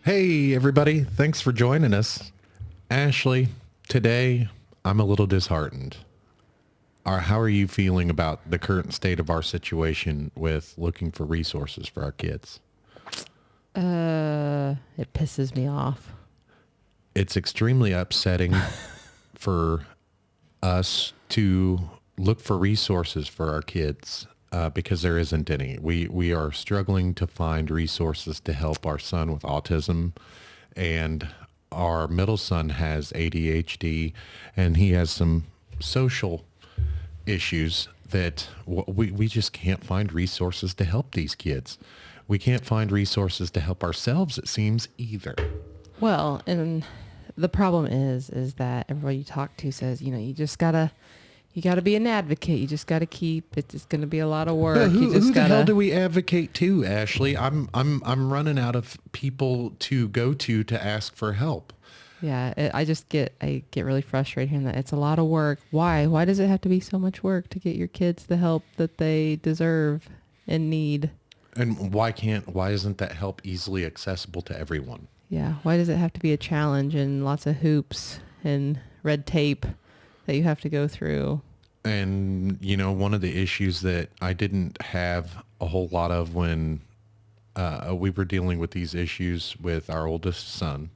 Hey, everybody. Thanks for joining us. Ashley, today I'm a little disheartened. How are you feeling about the current state of our situation with looking for resources for our kids? It pisses me off. It's extremely upsetting for us to look for resources for our kids because there isn't any. We are struggling to find resources to help our son with autism, and our middle son has ADHD, and he has some social issues that we just can't find resources to help these kids. We can't find resources to help ourselves, it seems, either. And the problem is that everybody you talk to says, you gotta be an advocate. You just gotta keep. It's just gonna be a lot of work. Who the hell do we advocate to, Ashley? I'm running out of people to go to ask for help. Yeah, I get really frustrated hearing that it's a lot of work. Why? Why does it have to be so much work to get your kids the help that they deserve and need? And why isn't that help easily accessible to everyone? Yeah. Why does it have to be a challenge and lots of hoops and red tape that you have to go through? And, one of the issues that I didn't have a whole lot of when we were dealing with these issues with our oldest son,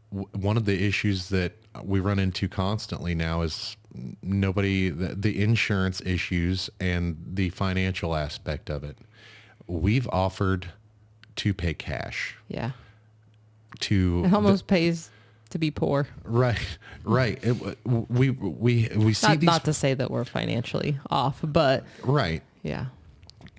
one of the issues that we run into constantly now is the insurance issues and the financial aspect of it. We've offered to pay cash. Yeah. It almost pays to be poor. Right. We see not to say that we're financially off, but right. Yeah.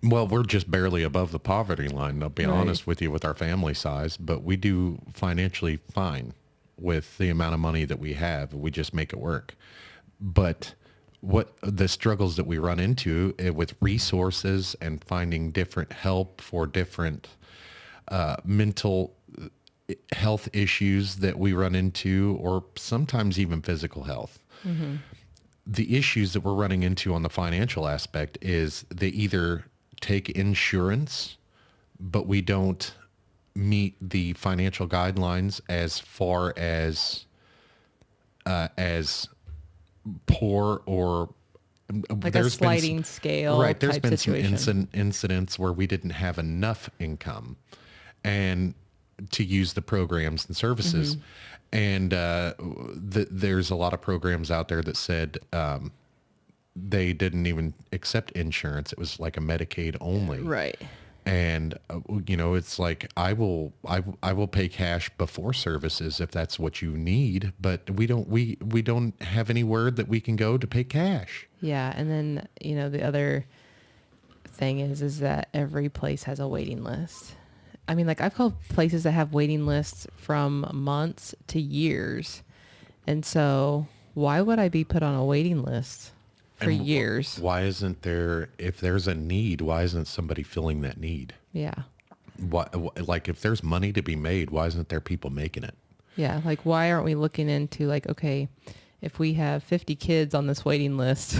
Well, we're just barely above the poverty line, I'll be honest with you, with our family size, but we do financially fine with the amount of money that we have. We just make it work. But what the struggles that we run into with resources and finding different help for different mental health issues that we run into, or sometimes even physical health. Mm-hmm. The issues that we're running into on the financial aspect is they either take insurance, but we don't meet the financial guidelines as far as poor, or like a sliding scale. Right. There's been situation. some incidents where we didn't have enough income and to use the programs and services. Mm-hmm. And there's a lot of programs out there that said they didn't even accept insurance. It was like a Medicaid only. Right. And it's like I will pay cash before services if that's what you need, but we don't have any word that we can go to pay cash. Yeah, and then the other thing is that every place has a waiting list. I mean, like I've called places that have waiting lists from months to years, and so why would I be put on a waiting list for years? Why isn't there, if there's a need, why isn't somebody filling that need? Yeah. Like if there's money to be made, why isn't there people making it? Yeah. Like why aren't we looking into like, okay, if we have 50 kids on this waiting list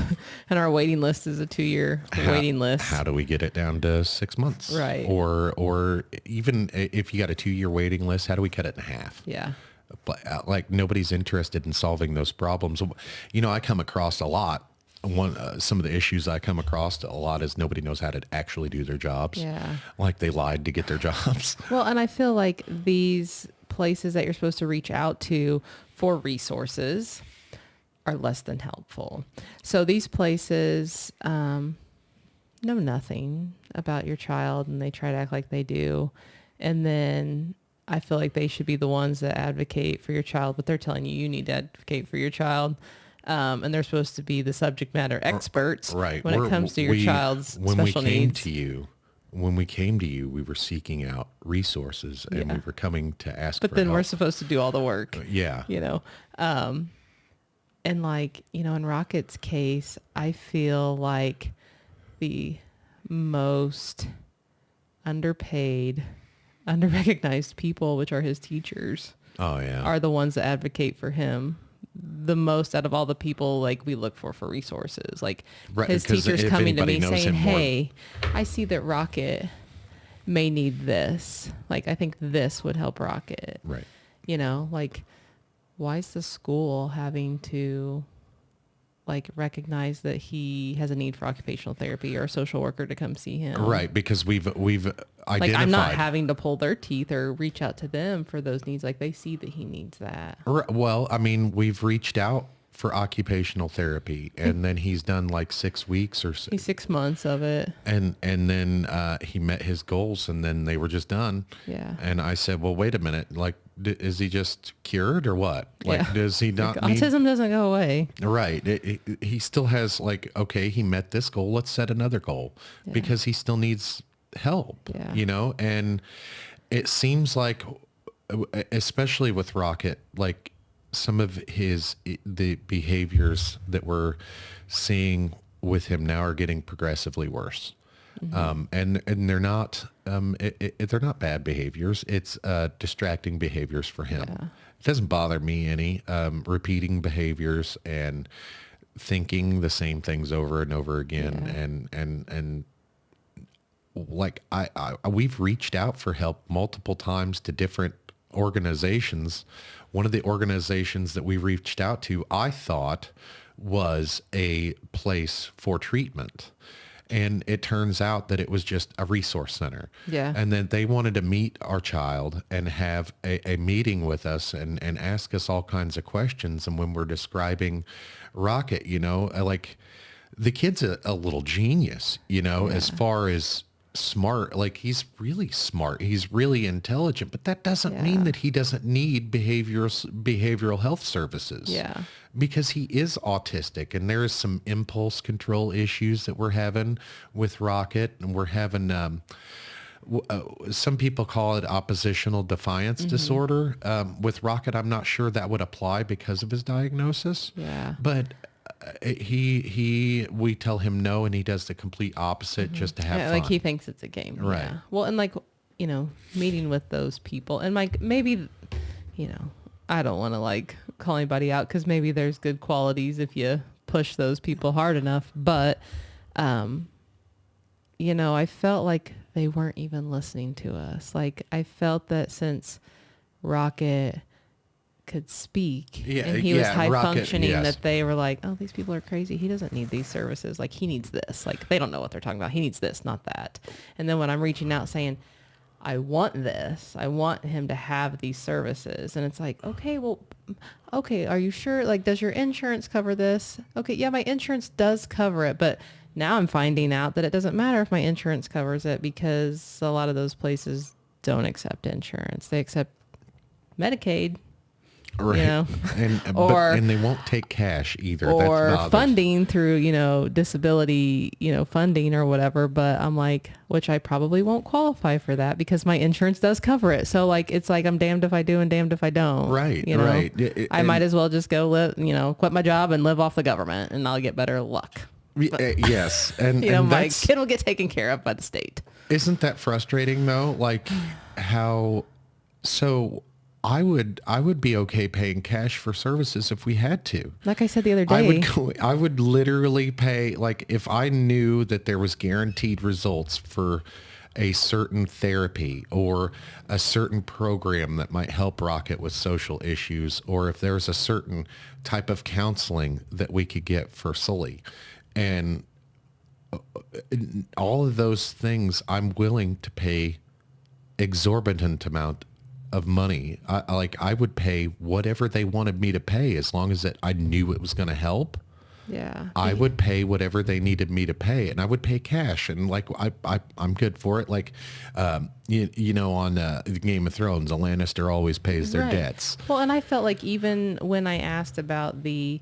and our waiting list is a 2-year waiting list, how do we get it down to 6 months? Right. Or even if you got a 2-year waiting list, how do we cut it in half? Yeah. Like nobody's interested in solving those problems. I come across a lot. Some of the issues I come across a lot is nobody knows how to actually do their jobs. Yeah. Like they lied to get their jobs. Well, and I feel like these places that you're supposed to reach out to for resources are less than helpful. So these places know nothing about your child, and they try to act like they do. And then I feel like they should be the ones that advocate for your child, but they're telling you need to advocate for your child. And they're supposed to be the subject matter experts right. when it comes to your child's special needs. When we came to you, we were seeking out resources, and we were coming to ask for help. But then we're supposed to do all the work. Yeah. And like, in Rocket's case, I feel like the most underpaid, underrecognized people, which are his teachers, are the ones that advocate for him the most out of all the people like we look for resources. Like his teachers coming to me saying, hey, I see that Rocket may need this. Like, I think this would help Rocket. Right. You know, like, why is the school having to like recognize that he has a need for occupational therapy or a social worker to come see him? Right. Because we've identified. Like, I'm not having to pull their teeth or reach out to them for those needs. Like, they see that he needs that. Well, I mean, we've reached out for occupational therapy, and then he's done like 6 weeks or so. He's 6 months of it. And then he met his goals, and then they were just done. Yeah. And I said, well, wait a minute. Like, is he just cured or what? Like, does he not like, need... autism doesn't go away. Right. He still has, like, okay, he met this goal. Let's set another goal, because he still needs help, you know? And it seems like, especially with Rocket, like, some of the behaviors that we're seeing with him now are getting progressively worse. Mm-hmm. And they're not, they're not bad behaviors. It's distracting behaviors for him. Yeah. It doesn't bother me any, repeating behaviors and thinking the same things over and over again. And like we've reached out for help multiple times to different organizations. One of the organizations that we reached out to, I thought, was a place for treatment. And it turns out that it was just a resource center. Yeah. And then they wanted to meet our child and have a meeting with us and ask us all kinds of questions. And when we're describing Rocket, you know, like, the kid's a little genius, you know, as far as smart. Like, he's really smart. He's really intelligent, but that doesn't mean that he doesn't need behavioral health services. Yeah. Because he is autistic, and there is some impulse control issues that we're having with Rocket, and we're having, some people call it oppositional defiance disorder. With Rocket, I'm not sure that would apply because of his diagnosis. Yeah. But we tell him no, and he does the complete opposite just to have fun. Like, he thinks it's a game. Right. Yeah. Well, and like, you know, meeting with those people, and like, maybe, you know, I don't want to like call anybody out, because maybe there's good qualities if you push those people hard enough. But, you know, I felt like they weren't even listening to us. Like, I felt that since Rocket could speak and he was high functioning, that they were like, oh, these people are crazy. He doesn't need these services. Like, he needs this. Like, they don't know what they're talking about. He needs this, not that. And then when I'm reaching out saying, I want this, I want him to have these services. And it's like, okay, well, okay, are you sure? Like, does your insurance cover this? Okay, yeah, my insurance does cover it. But now I'm finding out that it doesn't matter if my insurance covers it, because a lot of those places don't accept insurance. They accept Medicaid. Right. You know? and they won't take cash either. Or that's funding through, you know, disability, you know, funding or whatever. But I'm like, which I probably won't qualify for that because my insurance does cover it. So like, it's like, I'm damned if I do and damned if I don't. Right. You know? Right. I might as well just go quit my job and live off the government, and I'll get better luck. Yes. And, you know, my kid will get taken care of by the state. Isn't that frustrating though? Like, how, so I would be okay paying cash for services if we had to. Like I said the other day, I would literally pay, like, if I knew that there was guaranteed results for a certain therapy or a certain program that might help Rocket with social issues, or if there's a certain type of counseling that we could get for Sully, and all of those things, I'm willing to pay exorbitant amount of money. I would pay whatever they wanted me to pay, as long as I knew it was going to help. Yeah. I would pay whatever they needed me to pay, and I would pay cash. And like, I'm good for it. Like, you know, on Game of Thrones, a Lannister always pays their debts. Well, and I felt like even when I asked about the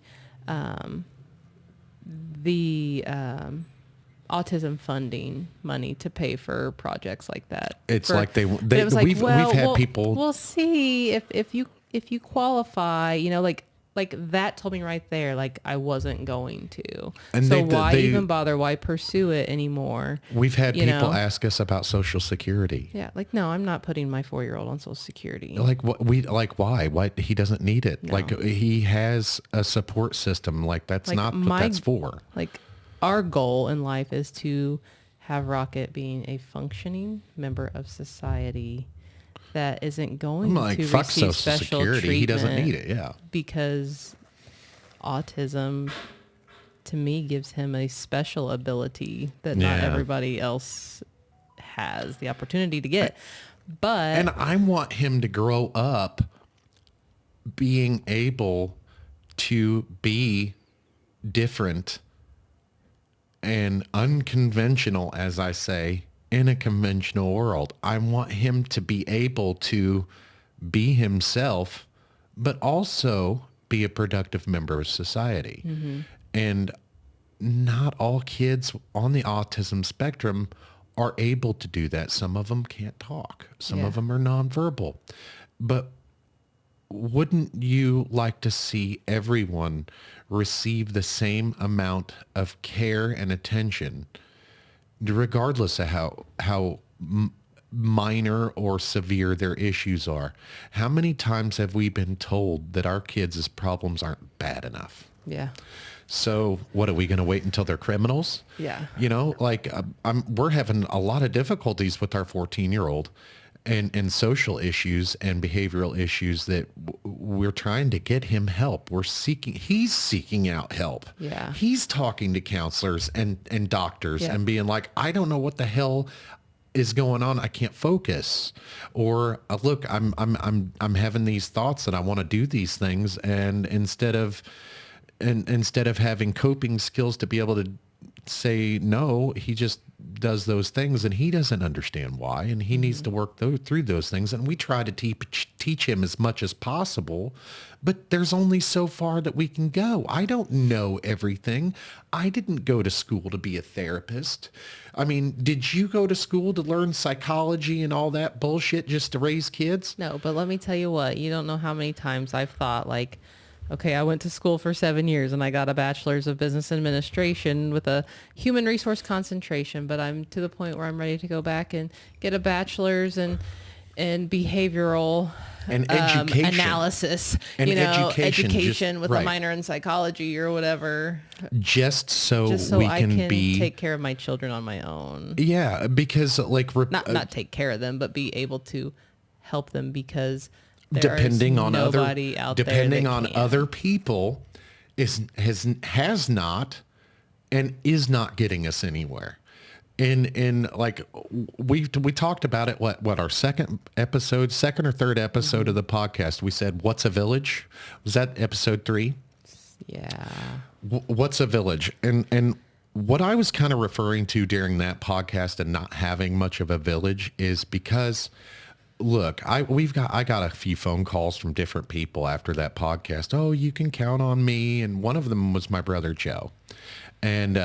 autism funding money to pay for projects like that. It's like we've had people. We'll see if you qualify, you know, like that told me right there, like I wasn't going to. And so why even bother? Why pursue it anymore? We've had people ask us about Social Security. Yeah. Like, no, I'm not putting my 4-year-old on Social Security. Like why? Why? He doesn't need it. No. Like, he has a support system. Like, that's not what that's for. Like, our goal in life is to have Rocket being a functioning member of society that isn't going I'm like, to fuck receive Social special Security. treatment. He doesn't need it. Yeah. Because autism, to me, gives him a special ability that not everybody else has the opportunity to get. And I want him to grow up being able to be different and unconventional, as I say, in a conventional world. I want him to be able to be himself, but also be a productive member of society. Mm-hmm. And not all kids on the autism spectrum are able to do that. Some of them can't talk. Some of them are nonverbal. But wouldn't you like to see everyone receive the same amount of care and attention, regardless of how minor or severe their issues are? How many times have we been told that our kids' problems aren't bad enough? Yeah. So what, are we going to wait until they're criminals? Yeah. You know, like we're having a lot of difficulties with our 14-year-old and social issues and behavioral issues that we're trying to get him help. He's seeking out help. Yeah. He's talking to counselors and doctors and being like, I don't know what the hell is going on. I can't focus. Or look, I'm having these thoughts and I want to do these things. And instead of having coping skills to be able to say no, he just does those things and he doesn't understand why, and he needs to work through those things. And we try to teach him as much as possible, but there's only so far that we can go. I don't know everything. I didn't go to school to be a therapist. I mean, did you go to school to learn psychology and all that bullshit just to raise kids? No, but let me tell you what, you don't know how many times I've thought like, okay, I went to school for 7 years and I got a bachelor's of business administration with a human resource concentration, but I'm to the point where I'm ready to go back and get a bachelor's in behavioral and education analysis, and education with right. a minor in psychology or whatever. Just so we I can be take care of my children on my own. Yeah, because like not take care of them, but be able to help them, because depending on other people has not and is not getting us anywhere. In like we talked about it what our second or third episode of the podcast, we said, what's a village? Was that episode 3? Yeah. What's a village? And what I was kind of referring to during that podcast and not having much of a village is because, look, I got a few phone calls from different people after that podcast. Oh, you can count on me. And one of them was my brother, Joe. And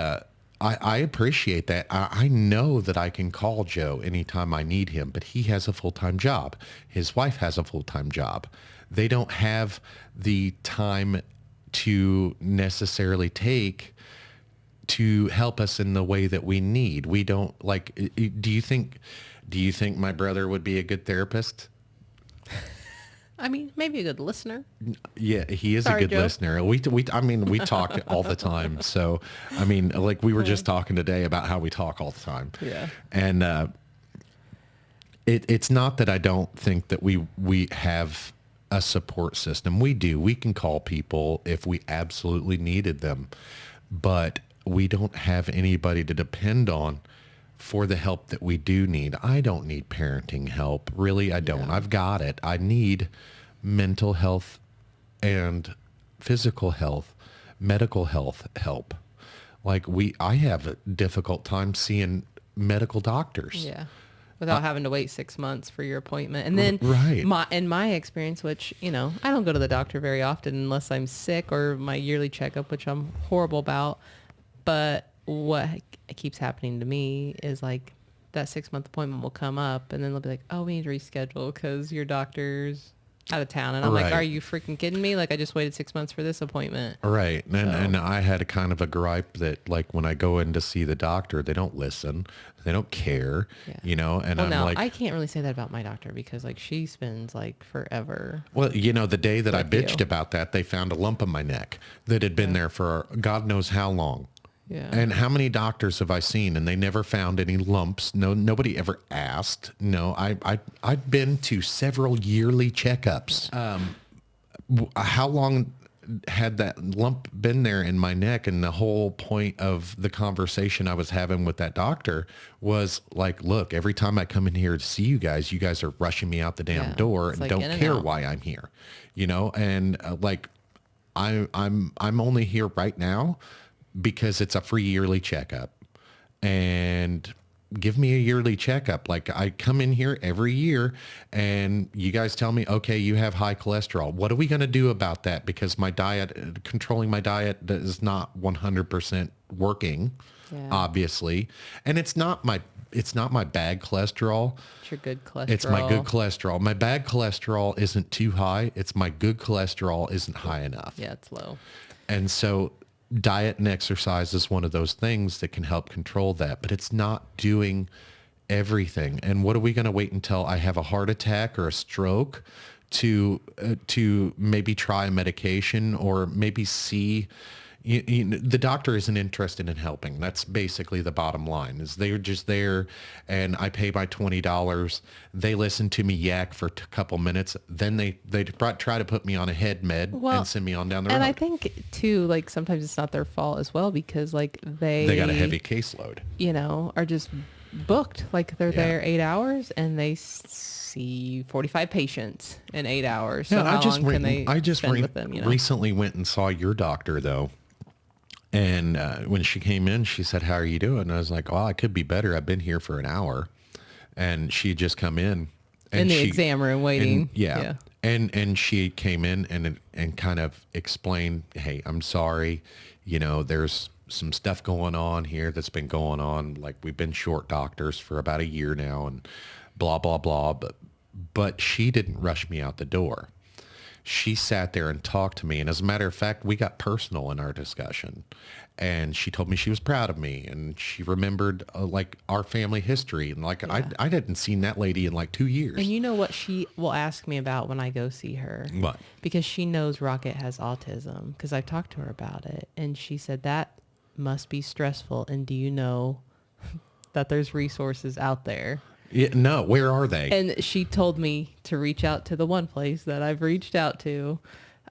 I appreciate that. I know that I can call Joe anytime I need him, but he has a full-time job. His wife has a full-time job. They don't have the time to necessarily take to help us in the way that we need. We don't like, do you think my brother would be a good therapist? I mean, maybe a good listener. Yeah, he is a good listener. We talk all the time. So, I mean, like we were just talking today about how we talk all the time. Yeah. And it's not that I don't think that we have a support system. We do. We can call people if we absolutely needed them. But we don't have anybody to depend on for the help that we do need. I don't need parenting help. Really, I don't. I've got it. I need mental health and physical health, medical health help. Like I have a difficult time seeing medical doctors. Yeah. Without having to wait 6 months for your appointment. And then in my experience, which, I don't go to the doctor very often unless I'm sick or my yearly checkup, which I'm horrible about. But what keeps happening to me is like that 6-month appointment will come up and then they'll be like, oh, we need to reschedule because your doctor's out of town. And I'm like, are you freaking kidding me? Like, I just waited 6 months for this appointment. Right. And I had a kind of a gripe that like when I go in to see the doctor, they don't listen. They don't care, and I'm like, I can't really say that about my doctor because like she spends like forever. Well, the day that I bitched about that, they found a lump in my neck that had been there for God knows how long. Yeah. And how many doctors have I seen and they never found any lumps? No, nobody ever asked. No, I've been to several yearly checkups. How long had that lump been there in my neck? And the whole point of the conversation I was having with that doctor was like, look, every time I come in here to see you guys are rushing me out the damn door and like don't in and care out. why I'm here, and like, I'm only here right now because it's a free yearly checkup, and give me a yearly checkup. Like, I come in here every year and you guys tell me, okay, you have high cholesterol. What are we going to do about that? Because my diet, controlling my diet is not 100% working, Yeah. obviously. And it's not my bad cholesterol. It's your good cholesterol. It's my good cholesterol. My bad cholesterol isn't too high. It's my good cholesterol isn't high enough. Yeah, it's low. And so diet and exercise is one of those things that can help control that, but it's not doing everything. And what are we going to wait until I have a heart attack or a stroke to maybe try a medication or maybe see? The doctor isn't interested in helping. That's basically the bottom line. Is they're just there, and I pay my $20. They listen to me yak for a couple minutes. Then they try to put me on a head med and send me on down the road. And I think too, like sometimes it's not their fault as well, because like they got a heavy caseload. Are just booked. Like they're there 8 hours and they see 45 patients in 8 hours. So how long can they spend with them? Recently went and saw your doctor though. And when she came in, she said, how are you doing? And I was like, well, I could be better. I've been here for an hour. And she had just come in. And in the exam room waiting. And she came in and kind of explained, hey, I'm sorry. There's some stuff going on here that's been going on. Like, we've been short doctors for about a year now and blah, blah, blah. But she didn't rush me out the door. She sat there and talked to me. And as a matter of fact, we got personal in our discussion. And she told me she was proud of me. And she remembered like our family history. And like, I hadn't seen that lady in like 2 years. And you know what she will ask me about when I go see her? What? Because she knows Rocket has autism, because I've talked to her about it. And she said, that must be stressful. And do you know that there's resources out there? Yeah, no, where are they? And she told me to reach out to the one place that I've reached out to.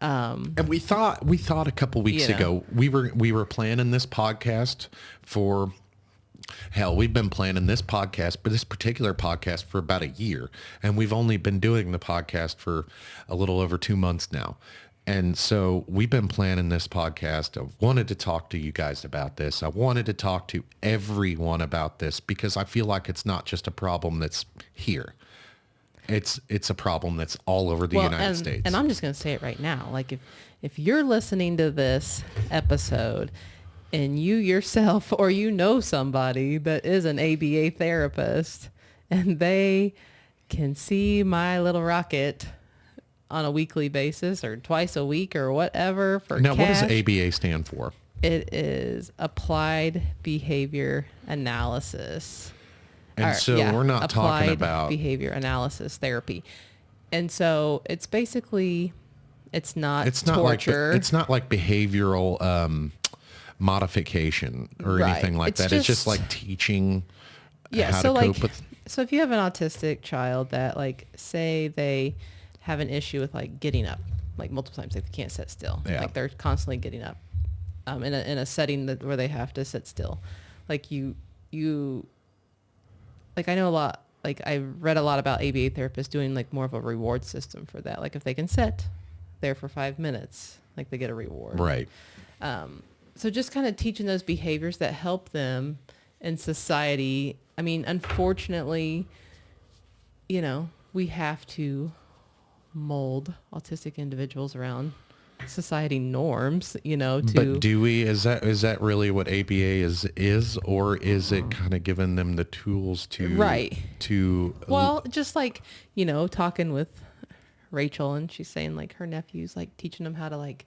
And we thought a couple weeks ago, we were planning this podcast for, hell, we've been planning this podcast, but this particular podcast for about a year. And we've only been doing the podcast for a little over 2 months now. And so we've been planning this podcast. I wanted to talk to you guys about this. I wanted to talk to everyone about this because I feel like it's not just a problem that's here. It's a problem that's all over the United States. And I'm just going to say it right now. Like if you're listening to this episode and you yourself or somebody that is an ABA therapist and they can see my little Rocket on a weekly basis or twice a week or whatever for now, cash. What does ABA stand for? It is Applied Behavior Analysis. And so we're not talking about behavior analysis therapy. And so it's basically, it's not torture. It's not like behavioral modification or anything like that. It's just like teaching how to cope with. So if you have an autistic child that, like, say they have an issue with like getting up like multiple times, like they can't sit still, like they're constantly getting up in a setting where they have to sit still, like you like, I know a lot, like I've read a lot about ABA therapists doing like more of a reward system for that. Like if they can sit there for 5 minutes, like they get a reward, right? So just kind of teaching those behaviors that help them in society. I mean, unfortunately, we have to mold autistic individuals around society norms, But do we? Is that really what ABA is, or is it kind of giving them the tools to well, just like, talking with Rachel, and she's saying like her nephew's like teaching them how to like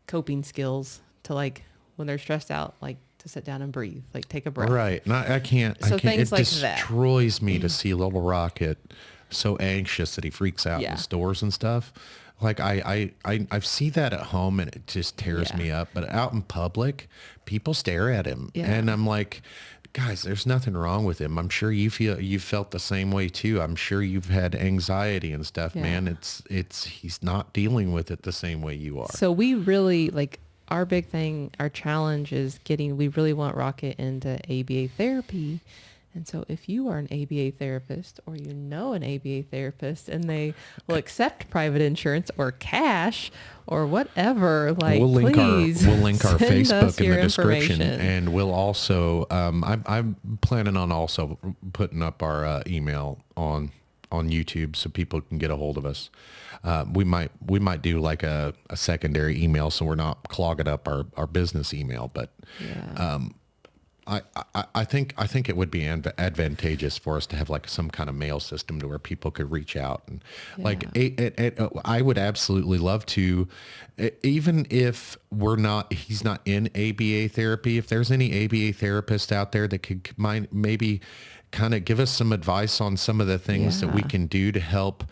coping skills to, like, when they're stressed out, like to sit down and breathe, like take a breath. Right. No, I can't. So I can't. things It like that. destroys me to see little Rocket so anxious that he freaks out in stores and stuff. Like I see that at home and it just tears me up. But out in public, people stare at him, and I'm like, guys, there's nothing wrong with him. I'm sure you felt the same way too. I'm sure you've had anxiety and stuff, man. He's not dealing with it the same way you are. So we really like our big thing, our challenge is we really want Rocket into ABA therapy. And so if you are an ABA therapist or you know an ABA therapist and they will accept private insurance or cash or whatever, like we'll link please our Facebook in the description, information. and we'll also I'm planning on also putting up our email on YouTube so people can get a hold of us. We might do like a secondary email so we're not clogging up our business email, but I think it would be advantageous for us to have like some kind of mail system to where people could reach out and I would absolutely love to, even if he's not in ABA therapy, if there's any ABA therapist out there that could maybe kind of give us some advice on some of the things that we can do to help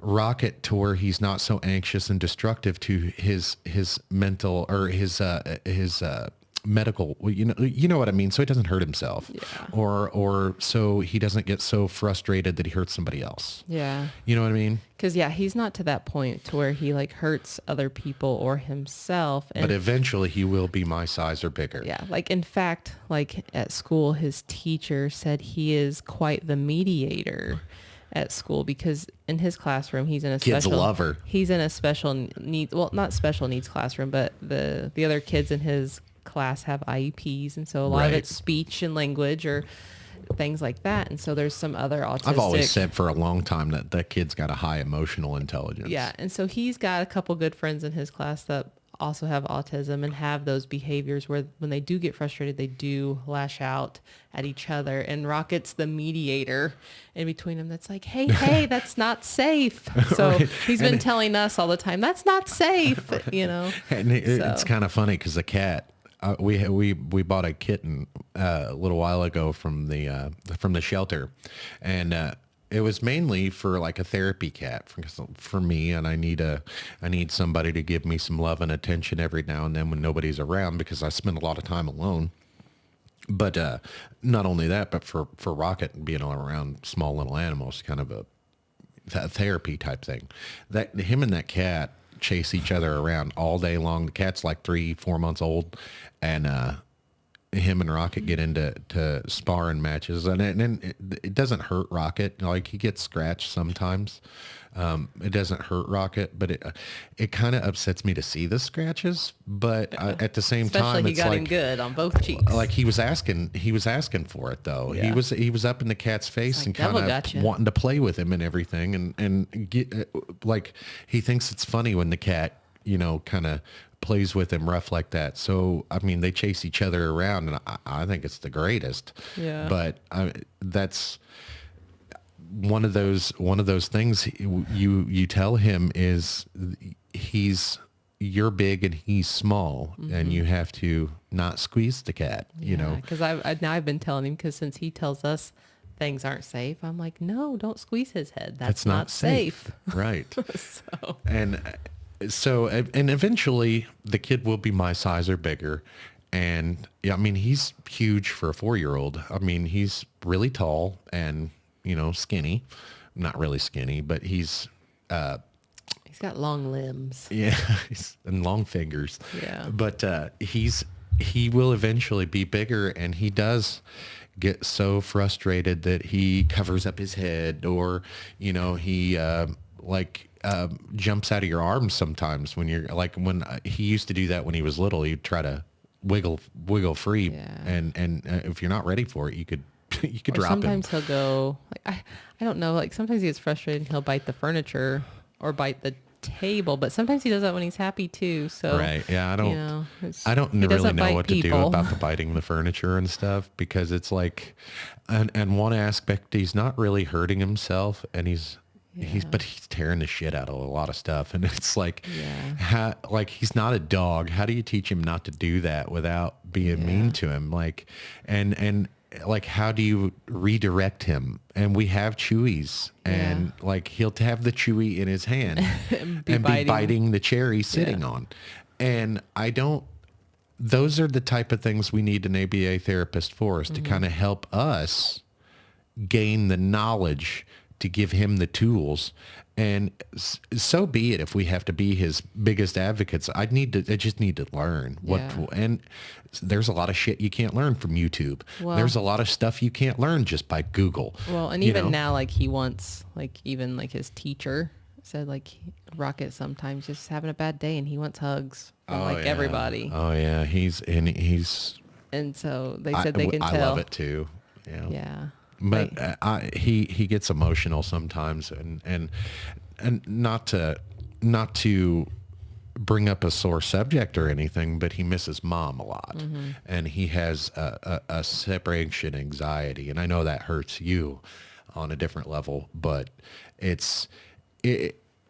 Rocket to where he's not so anxious and destructive to his mental or his medical, you know what I mean? So he doesn't hurt himself or so he doesn't get so frustrated that he hurts somebody else. Yeah. You know what I mean? Because he's not to that point to where he like hurts other people or himself. But eventually he will be my size or bigger. Yeah. Like in fact, like at school, his teacher said he is quite the mediator at school because in his classroom, he's in a kids love her. He's in a special needs, well, not special needs classroom, but the other kids in his class have IEPs, and so a lot of it's speech and language or things like that. And so there's some other autistic. I've always said for a long time that kid's got a high emotional intelligence. Yeah, and so he's got a couple good friends in his class that also have autism and have those behaviors where when they do get frustrated, they do lash out at each other. And Rocket's the mediator in between them. That's like, hey, that's not safe. So he's been telling us all the time, that's not safe, And it's kind of funny because the cat. We bought a kitten a little while ago from the shelter, and it was mainly for like a therapy cat for me, and I need somebody to give me some love and attention every now and then when nobody's around because I spend a lot of time alone. But not only that, but for Rocket and being all around small little animals, kind of a therapy type thing. That him and that cat chase each other around all day long. The cat's like 3-4 months old, and him and Rocket get into sparring matches, and it doesn't hurt Rocket. Like he gets scratched sometimes. It doesn't hurt Rocket, but it kind of upsets me to see the scratches. But at the same time, he it's got like him good on both cheeks. Like he was asking for it though. Yeah. He was up in the cat's face like, and kind of wanting to play with him and everything, and get like he thinks it's funny when the cat kind of plays with him rough like that. So I mean, they chase each other around, and I think it's the greatest. Yeah. But that's one of those things you tell him is you're big and he's small, and you have to not squeeze the cat. Because I've been telling him, because since he tells us things aren't safe, I'm like, no, don't squeeze his head. That's not safe. Right. So eventually the kid will be my size or bigger. And I mean, he's huge for a 4-year-old. I mean, he's really tall and, skinny, not really skinny, but he's got long limbs. Yeah. And long fingers. Yeah. But, he will eventually be bigger, and he does get so frustrated that he covers up his head, or, he, jumps out of your arms sometimes when you're like, when he used to do that when he was little. He'd try to wiggle free, and if you're not ready for it, you could drop him. Sometimes he'll go like, I don't know, like sometimes he gets frustrated and he'll bite the furniture or bite the table, but sometimes he does that when he's happy too. So right, yeah, I don't really know what to do about the biting the furniture and stuff, because it's like, and one aspect, he's not really hurting himself, and he's But he's tearing the shit out of a lot of stuff. And it's like, Yeah. like he's not a dog. How do you teach him not to do that without being mean to him? Like, and like, how do you redirect him? And we have Chewies, and like, he'll have the Chewy in his hand and be biting the cherry sitting on. And those are the type of things we need an ABA therapist for, is to kind of help us gain the knowledge to give him the tools. And so be it. If we have to be his biggest advocates, I just need to learn and there's a lot of shit you can't learn from YouTube. Well, there's a lot of stuff you can't learn just by Google. Well, and even now, like, he wants, like, even like his teacher said, like, Rocket sometimes just having a bad day and he wants hugs from everybody. Oh yeah. And so they said they can tell. I love it too. Yeah. Yeah. But he gets emotional sometimes, and not to bring up a sore subject or anything, but he misses mom a lot, and he has a separation anxiety, and I know that hurts you on a different level, but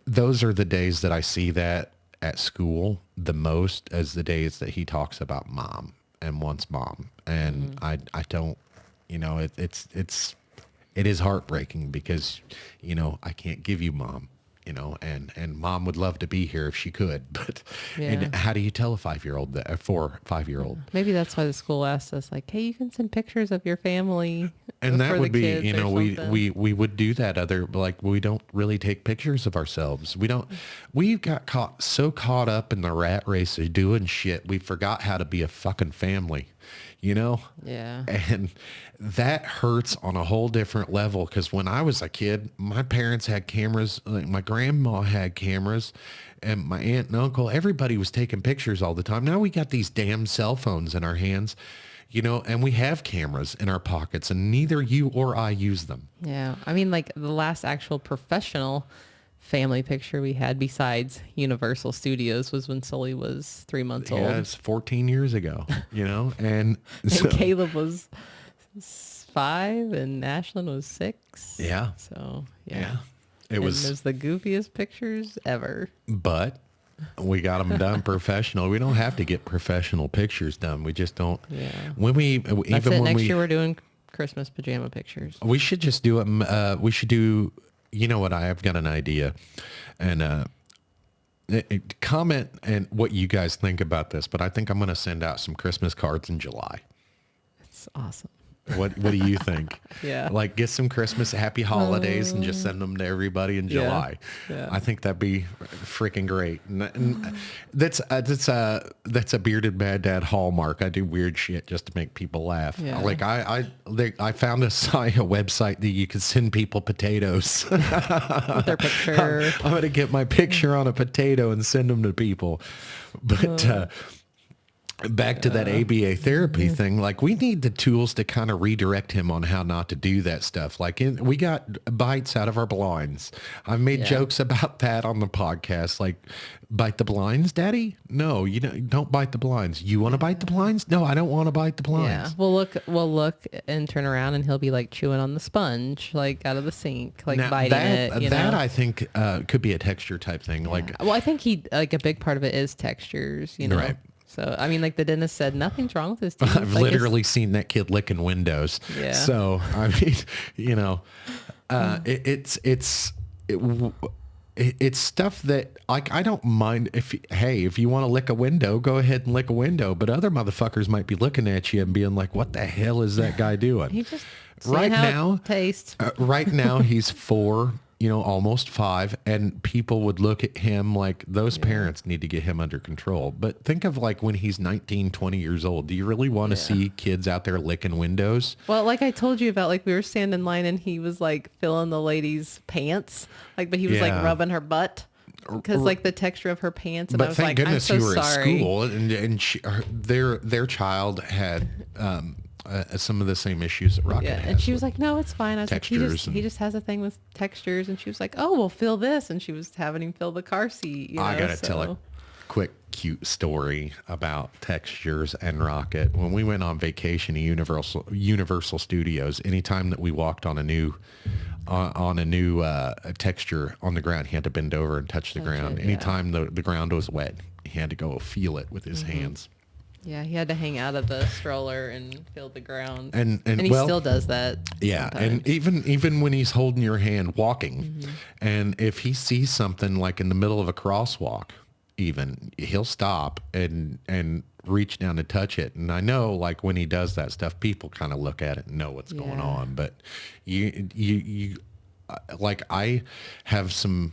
those are the days that I see that at school the most, as the days that he talks about mom and wants mom, and I don't. It is heartbreaking because, I can't give you mom, and mom would love to be here if she could, but and how do you tell a 5-year-old that, a 5-year-old? Maybe that's why the school asked us, like, hey, you can send pictures of your family. And that would be, we would do that we don't really take pictures of ourselves. We got so caught up in the rat race of doing shit. We forgot how to be a fucking family. Yeah. And that hurts on a whole different level. Cause when I was a kid, my parents had cameras, like my grandma had cameras, and my aunt and uncle, everybody was taking pictures all the time. Now we got these damn cell phones in our hands, and we have cameras in our pockets, and neither you or I use them. Yeah. I mean, like, the last actual professional family picture we had besides Universal Studios was when Sully was 3 months old. Yeah, it's 14 years ago, and Caleb was 5 and Ashlyn was 6. Yeah. So, It was the goofiest pictures ever. But we got them done professional. We don't have to get professional pictures done. We just don't. Yeah. Next year we're doing Christmas pajama pictures. We should just do it. We should do. You know what? I've got an idea, and comment and what you guys think about this. But I think I'm going to send out some Christmas cards in July. That's awesome. What do you think? Yeah. Like, get some Christmas happy holidays and just send them to everybody in July. Yeah. I think that'd be freaking great. And that's a bearded bad dad hallmark. I do weird shit just to make people laugh. Yeah. Like I found a website that you could send people potatoes. With their picture. I'm going to get my picture on a potato and send them to people. But, back to that ABA therapy thing, like, we need the tools to kind of redirect him on how not to do that stuff. Like, we got bites out of our blinds. I've made jokes about that on the podcast. Like, bite the blinds, Daddy? No, don't bite the blinds. You want to bite the blinds? No, I don't want to bite the blinds. Yeah. We'll look and turn around and he'll be like chewing on the sponge, like out of the sink, like now, biting it. That I think could be a texture type thing. Yeah. Like, well, I think a big part of it is textures, Right. So, I mean, like the dentist said, nothing's wrong with his teeth. I've literally seen that kid licking windows. Yeah. So, I mean, it's stuff that, like, I don't mind if you want to lick a window, go ahead and lick a window. But other motherfuckers might be looking at you and being like, what the hell is that guy doing? He just right now, taste. Right now he's 4, almost 5, and people would look at him like, those parents need to get him under control. But think of, like, when he's 19, 20 years old. Do you really want to see kids out there licking windows? Well, like I told you about, like, we were standing in line and he was like filling the lady's pants, like, but he was like rubbing her butt because, like, the texture of her pants. And but I was thank like, goodness I'm so you were sorry. at school, and their child had some of the same issues that Rocket has. And she was like, no, it's fine. I was like, textures he just has a thing with textures. And she was like, oh, well, feel this. And she was having him fill the car seat. I got to tell a quick, cute story about textures and Rocket. When we went on vacation to Universal Studios, anytime that we walked on a new on a new texture on the ground, he had to bend over and touch the ground. Anytime the ground was wet, he had to go feel it with his hands. Yeah, he had to hang out of the stroller and feel the ground. And he still does that. Yeah, sometimes. and even when he's holding your hand walking, and if he sees something like in the middle of a crosswalk, even he'll stop and reach down to touch it. And I know, like, when he does that stuff, people kind of look at it and know what's going on. But you like, I have some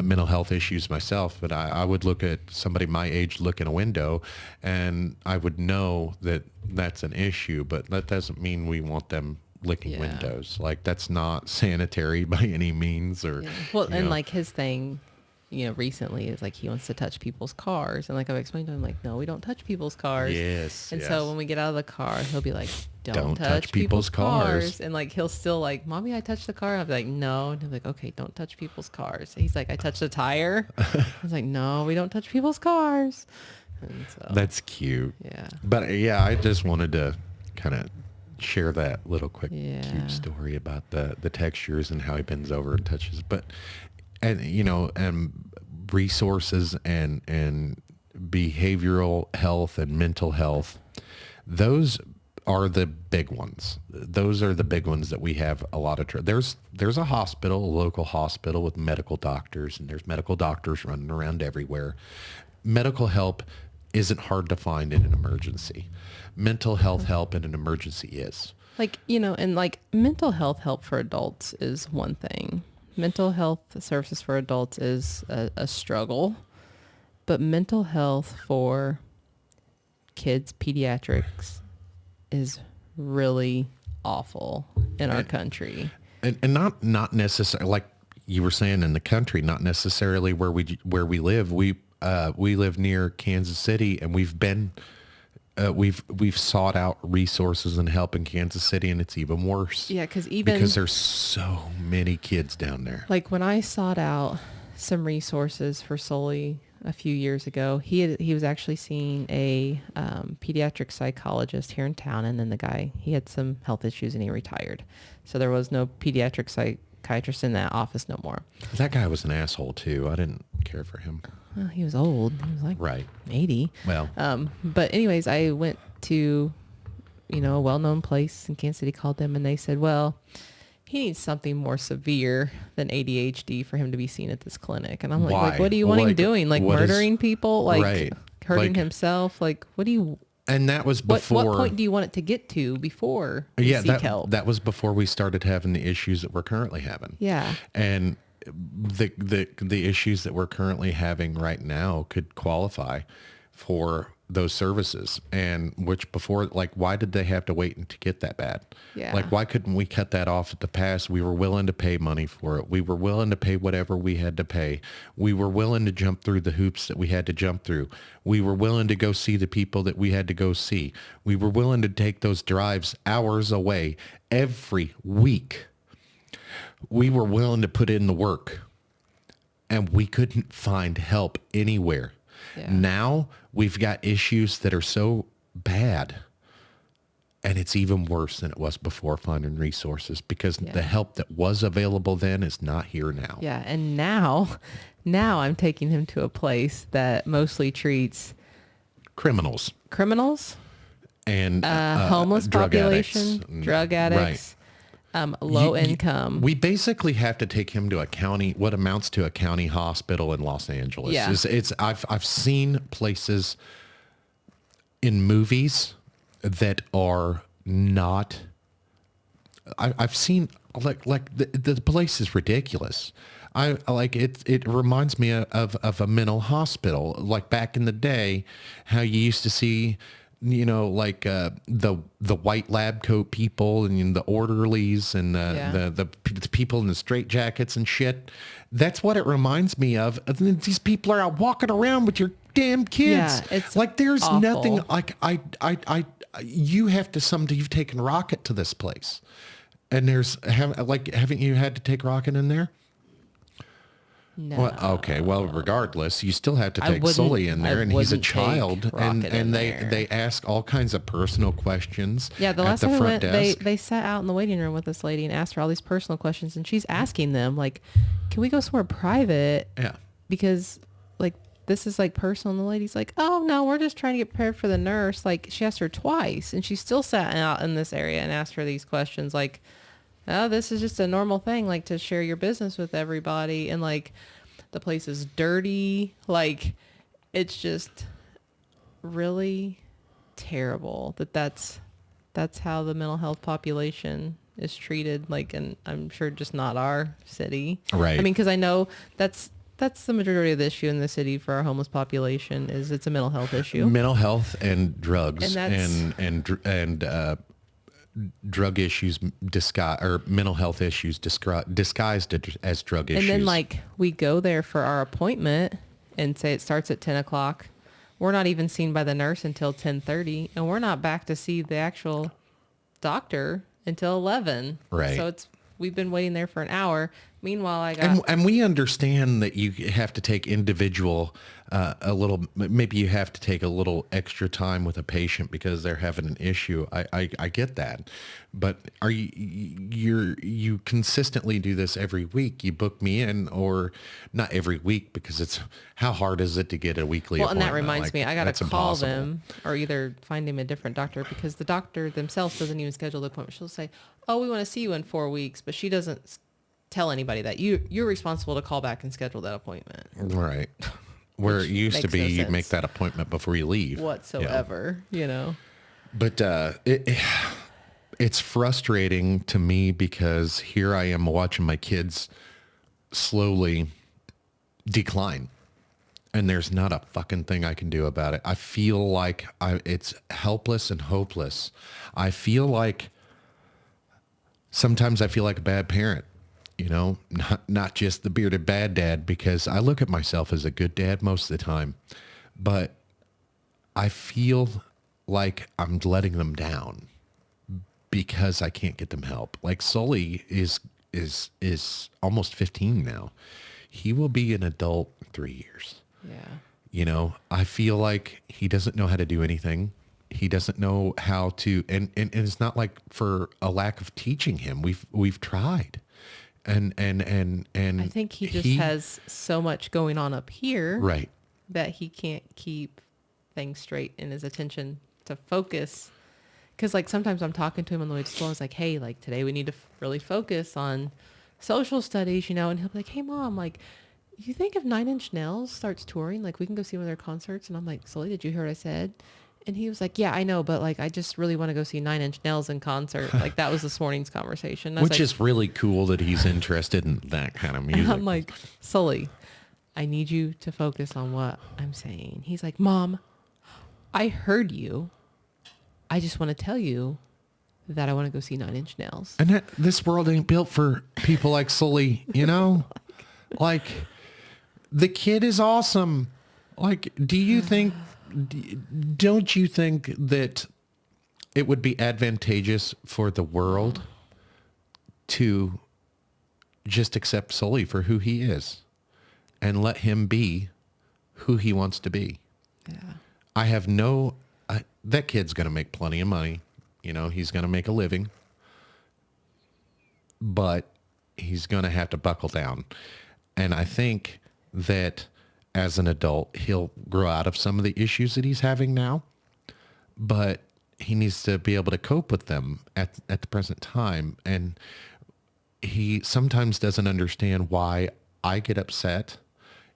mental health issues myself, but I would look at somebody my age, look in a window, and I would know that that's an issue, but that doesn't mean we want them licking windows. Like, that's not sanitary by any means. Or well, and like his thing, recently is like he wants to touch people's cars, and like I've explained to him, like, no, we don't touch people's cars. And so when we get out of the car, he'll be like, don't touch people's cars. And like he'll still like, Mommy, I touched the car. I'll be like, no. And he'll be like, okay, don't touch people's cars. He's like, I touched a tire. I was like, no, we don't touch people's cars. And so, that's cute. Yeah. But I just wanted to kind of share that little quick cute story about the textures and how he bends over and touches. But and resources and behavioral health and mental health, those are the big ones. Those are the big ones that we have a lot of. There's a hospital, a local hospital with medical doctors, and there's medical doctors running around everywhere. Medical help isn't hard to find in an emergency. Mental health help in an emergency is. Like, and like mental health help for adults is one thing. Mental health services for adults is a struggle, but mental health for kids, pediatrics, is really awful in our country. And not necessarily, like you were saying, in the country, not necessarily where we live. We live near Kansas City, and we've sought out resources and help in Kansas City, and it's even worse. Yeah, because there's so many kids down there. Like when I sought out some resources for Sully a few years ago, he was actually seeing a pediatric psychologist here in town, and then the guy, he had some health issues and he retired, so there was no pediatric psychiatrist in that office no more. That guy was an asshole too. I didn't care for him. Well, he was old. He was like 80. Well, but anyways, I went to, a well-known place in Kansas City, called them, and they said, well, he needs something more severe than ADHD for him to be seen at this clinic. And I'm like, what do you want him doing? Like murdering people? Like hurting himself? Like, what do you... And that was before... What point do you want it to get to before you seek help? That was before we started having the issues that we're currently having. Yeah. And the issues that we're currently having right now could qualify for those services. And which before, like, why did they have to wait to get that bad? Yeah. Like, why couldn't we cut that off at the pass? We were willing to pay money for it. We were willing to pay whatever we had to pay. We were willing to jump through the hoops that we had to jump through. We were willing to go see the people that we had to go see. We were willing to take those drives hours away every week. We were willing to put in the work, and we couldn't find help anywhere. Yeah. Now we've got issues that are so bad, and it's even worse than it was before finding resources, because the help that was available then is not here now. Yeah. And now I'm taking him to a place that mostly treats criminals and homeless drug population, addicts. drug addicts. Right. Low income. We basically have to take him to a county, what amounts to a county hospital in Los Angeles. Yeah. I've seen places in movies that are not. I've seen like the place is ridiculous. I like it. It reminds me of a mental hospital, like back in the day, how you used to see, like the white lab coat people and the orderlies and the people in the straitjackets and shit. That's what it reminds me of. And then these people are out walking around with your damn kids. Yeah, it's like there's awful. nothing like you've taken Rocket to this place, and haven't you had to take Rocket in there? No. Well, okay. Well, regardless, you still have to I take wouldn't- Sully in there, I and he's a wouldn't take child, Rocket in and there. they ask all kinds of personal questions. Yeah, the at last the time we front went, desk. they sat out in the waiting room with this lady and asked her all these personal questions, and she's asking them like, "Can we go somewhere private? Yeah. Because like this is like personal." And the lady's like, "Oh no, we're just trying to get prepared for the nurse." Like she asked her twice, and she still sat out in this area and asked her these questions like, "Oh, this is just a normal thing, like to share your business with everybody." And like the place is dirty, like it's just really terrible that's how the mental health population is treated, like, and I'm sure just not our city. Right. I mean, because I know that's the majority of the issue in the city for our homeless population is it's a mental health issue. Mental health and drugs And that's- and drug issues mental health issues disguised as drug issues. And then like we go there for our appointment and say it starts at 10 o'clock. We're not even seen by the nurse until 10:30, and we're not back to see the actual doctor until 11. Right. So we've been waiting there for an hour. Meanwhile, I got and we understand that you have to take individual, maybe you have to take a little extra time with a patient because they're having an issue. I get that. But are you consistently do this every week? You book me in, or not every week, because it's, how hard is it to get a weekly well, and appointment? that reminds Like, me, I got that's to call impossible. them or either find him a different doctor, because the doctor themselves doesn't even schedule the appointment. She'll say, "Oh, we want to see you in 4 weeks," but she doesn't tell anybody that you're responsible to call back and schedule that appointment Right. Where it used to makes be, no you make sense that appointment before you leave. whatsoever. You know. But it's frustrating to me because here I am watching my kids slowly decline, and there's not a fucking thing I can do about it. I feel like it's helpless and hopeless. I feel like sometimes I feel like a bad parent, not just the bearded bad dad, because I look at myself as a good dad most of the time, but I feel like I'm letting them down because I can't get them help. Like Sully is almost 15 now. He will be an adult in 3 years. Yeah. I feel like he doesn't know how to do anything. He doesn't know how to, and it's not like for a lack of teaching him. We've tried. And I think he just has so much going on up here, right, that he can't keep things straight in his attention to focus. Because like sometimes I'm talking to him on the way to school, I was like, "Hey, like today we need to really focus on social studies, and he'll be like, "Hey mom, like you think if 9 Inch Nails starts touring, like we can go see one of their concerts?" And I'm like, "Sully, did you hear what I said?" And he was like, "Yeah, I know, but like I just really want to go see 9 Inch Nails in concert." Like that was this morning's conversation. Which is really cool that he's interested in that kind of music. And I'm like, "Sully, I need you to focus on what I'm saying." He's like, "Mom, I heard you. I just want to tell you that I want to go see 9 Inch Nails." And this world ain't built for people like Sully, Like, the kid is awesome. Like, don't you think that it would be advantageous for the world to just accept Sully for who he is and let him be who he wants to be? Yeah. I have that kid's going to make plenty of money. He's going to make a living, but he's going to have to buckle down. And I think that as an adult, he'll grow out of some of the issues that he's having now, but he needs to be able to cope with them at the present time. And he sometimes doesn't understand why I get upset.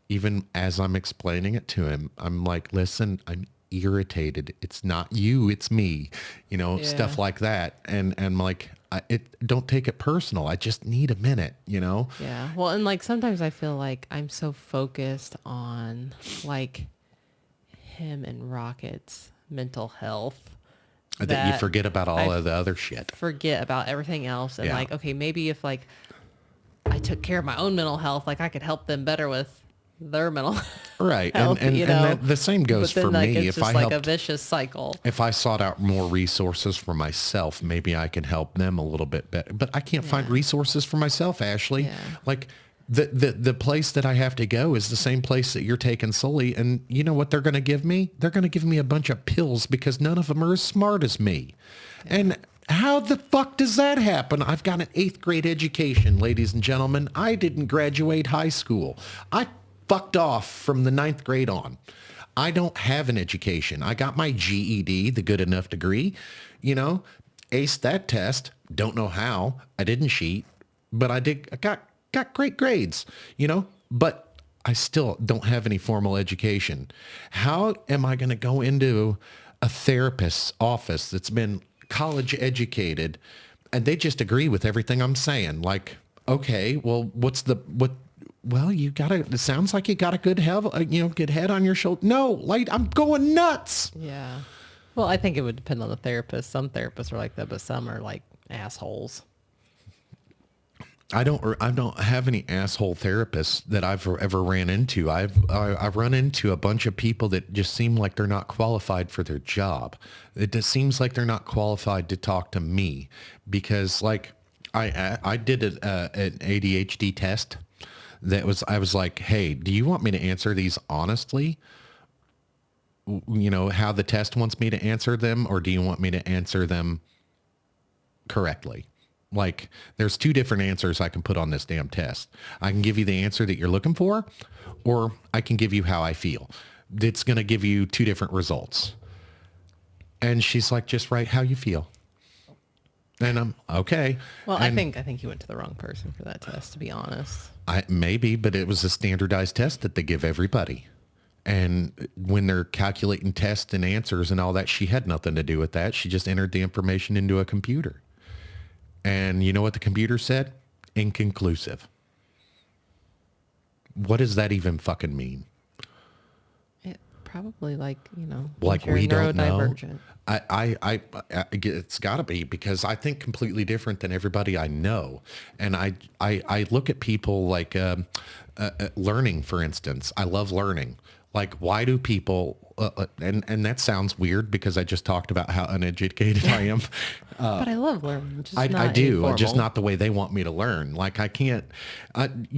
Even as I'm explaining it to him, I'm like, "Listen, I'm irritated. It's not you, it's me," stuff like that. And I'm like, don't take it personal. I just need a minute, Yeah. Well, and like sometimes I feel like I'm so focused on like him and Rocket's mental health that you forget about all of the other shit. Forget about everything else. And Yeah. like, okay, maybe if like I took care of my own mental health, like I could help them better with their mental Right. health, And the same goes but then, for like, me. it's If just I like helped, a vicious cycle. if I sought out more resources for myself, maybe I can help them a little bit better. But I can't find resources for myself, Ashley. Yeah. Like, The place that I have to go is the same place that you're taking Sully. And you know what they're going to give me? They're going to give me a bunch of pills because none of them are as smart as me. Yeah. And how the fuck does that happen? I've got an 8th grade education, ladies and gentlemen. I didn't graduate high school. I fucked off from the 9th grade on. I don't have an education. I got my GED, the good enough degree, aced that test. Don't know how. I didn't cheat, but I got great grades, but I still don't have any formal education. How am I going to go into a therapist's office that's been college educated and they just agree with everything I'm saying? Like, okay, well, well, it sounds like you got a good head on your shoulder. No, like I'm going nuts. Yeah. Well, I think it would depend on the therapist. Some therapists are like that, but some are like assholes. I don't have any asshole therapists that I've ever ran into. I've run into a bunch of people that just seem like they're not qualified for their job. It just seems like they're not qualified to talk to me because like I did an ADHD test I was like, hey, do you want me to answer these honestly? How the test wants me to answer them, or do you want me to answer them correctly? Like, there's 2 different answers I can put on this damn test. I can give you the answer that you're looking for, or I can give you how I feel. It's going to give you 2 different results. And she's like, just write how you feel. And I'm okay. Well, and I think you went to the wrong person for that test, to be honest. Maybe, but it was a standardized test that they give everybody. And when they're calculating tests and answers and all that, she had nothing to do with that. She just entered the information into a computer. And you know what the computer said? Inconclusive. What does that even fucking mean? It probably like we don't know. It's got to be, because I think completely different than everybody I know. And I look at people like learning, for instance. I love learning. Like, why do people, and that sounds weird because I just talked about how uneducated I am. But I love learning. Just I do, just not the way they want me to learn. Like, I can't,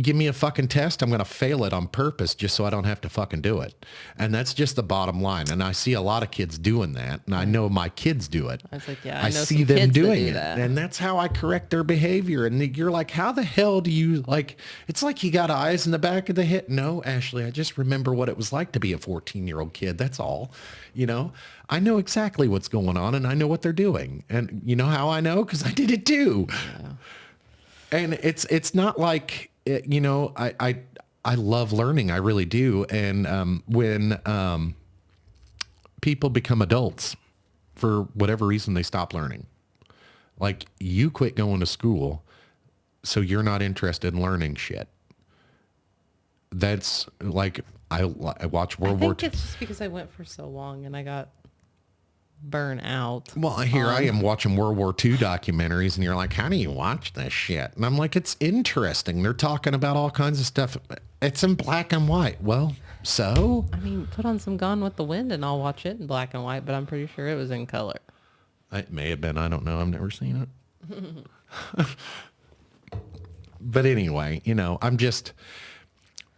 give me a fucking test, I'm going to fail it on purpose just so I don't have to fucking do it. And that's just the bottom line. And I see a lot of kids doing that. And I know my kids do it. I was like, yeah, I see them doing it. And that's how I correct their behavior. And you're like, how the hell do you, like, it's like you got eyes in the back of the head. No, Ashley, I just remember what it was like to be a 14-year-old kid. That's all. I know exactly what's going on and I know what they're doing. And you know how I know? Because I did it too. Yeah. And it's not like, I love learning. I really do. And when people become adults, for whatever reason, they stop learning. Like, you quit going to school, so you're not interested in learning shit. That's like, I watch World War II. I think it's just because I went for so long and I got burnt out. Well, here I am watching World War II documentaries and you're like, how do you watch this shit? And I'm like, it's interesting. They're talking about all kinds of stuff. It's in black and white. Well, so? I mean, put on some Gone with the Wind and I'll watch it in black and white, but I'm pretty sure it was in color. It may have been. I don't know. I've never seen it. But anyway, I'm just,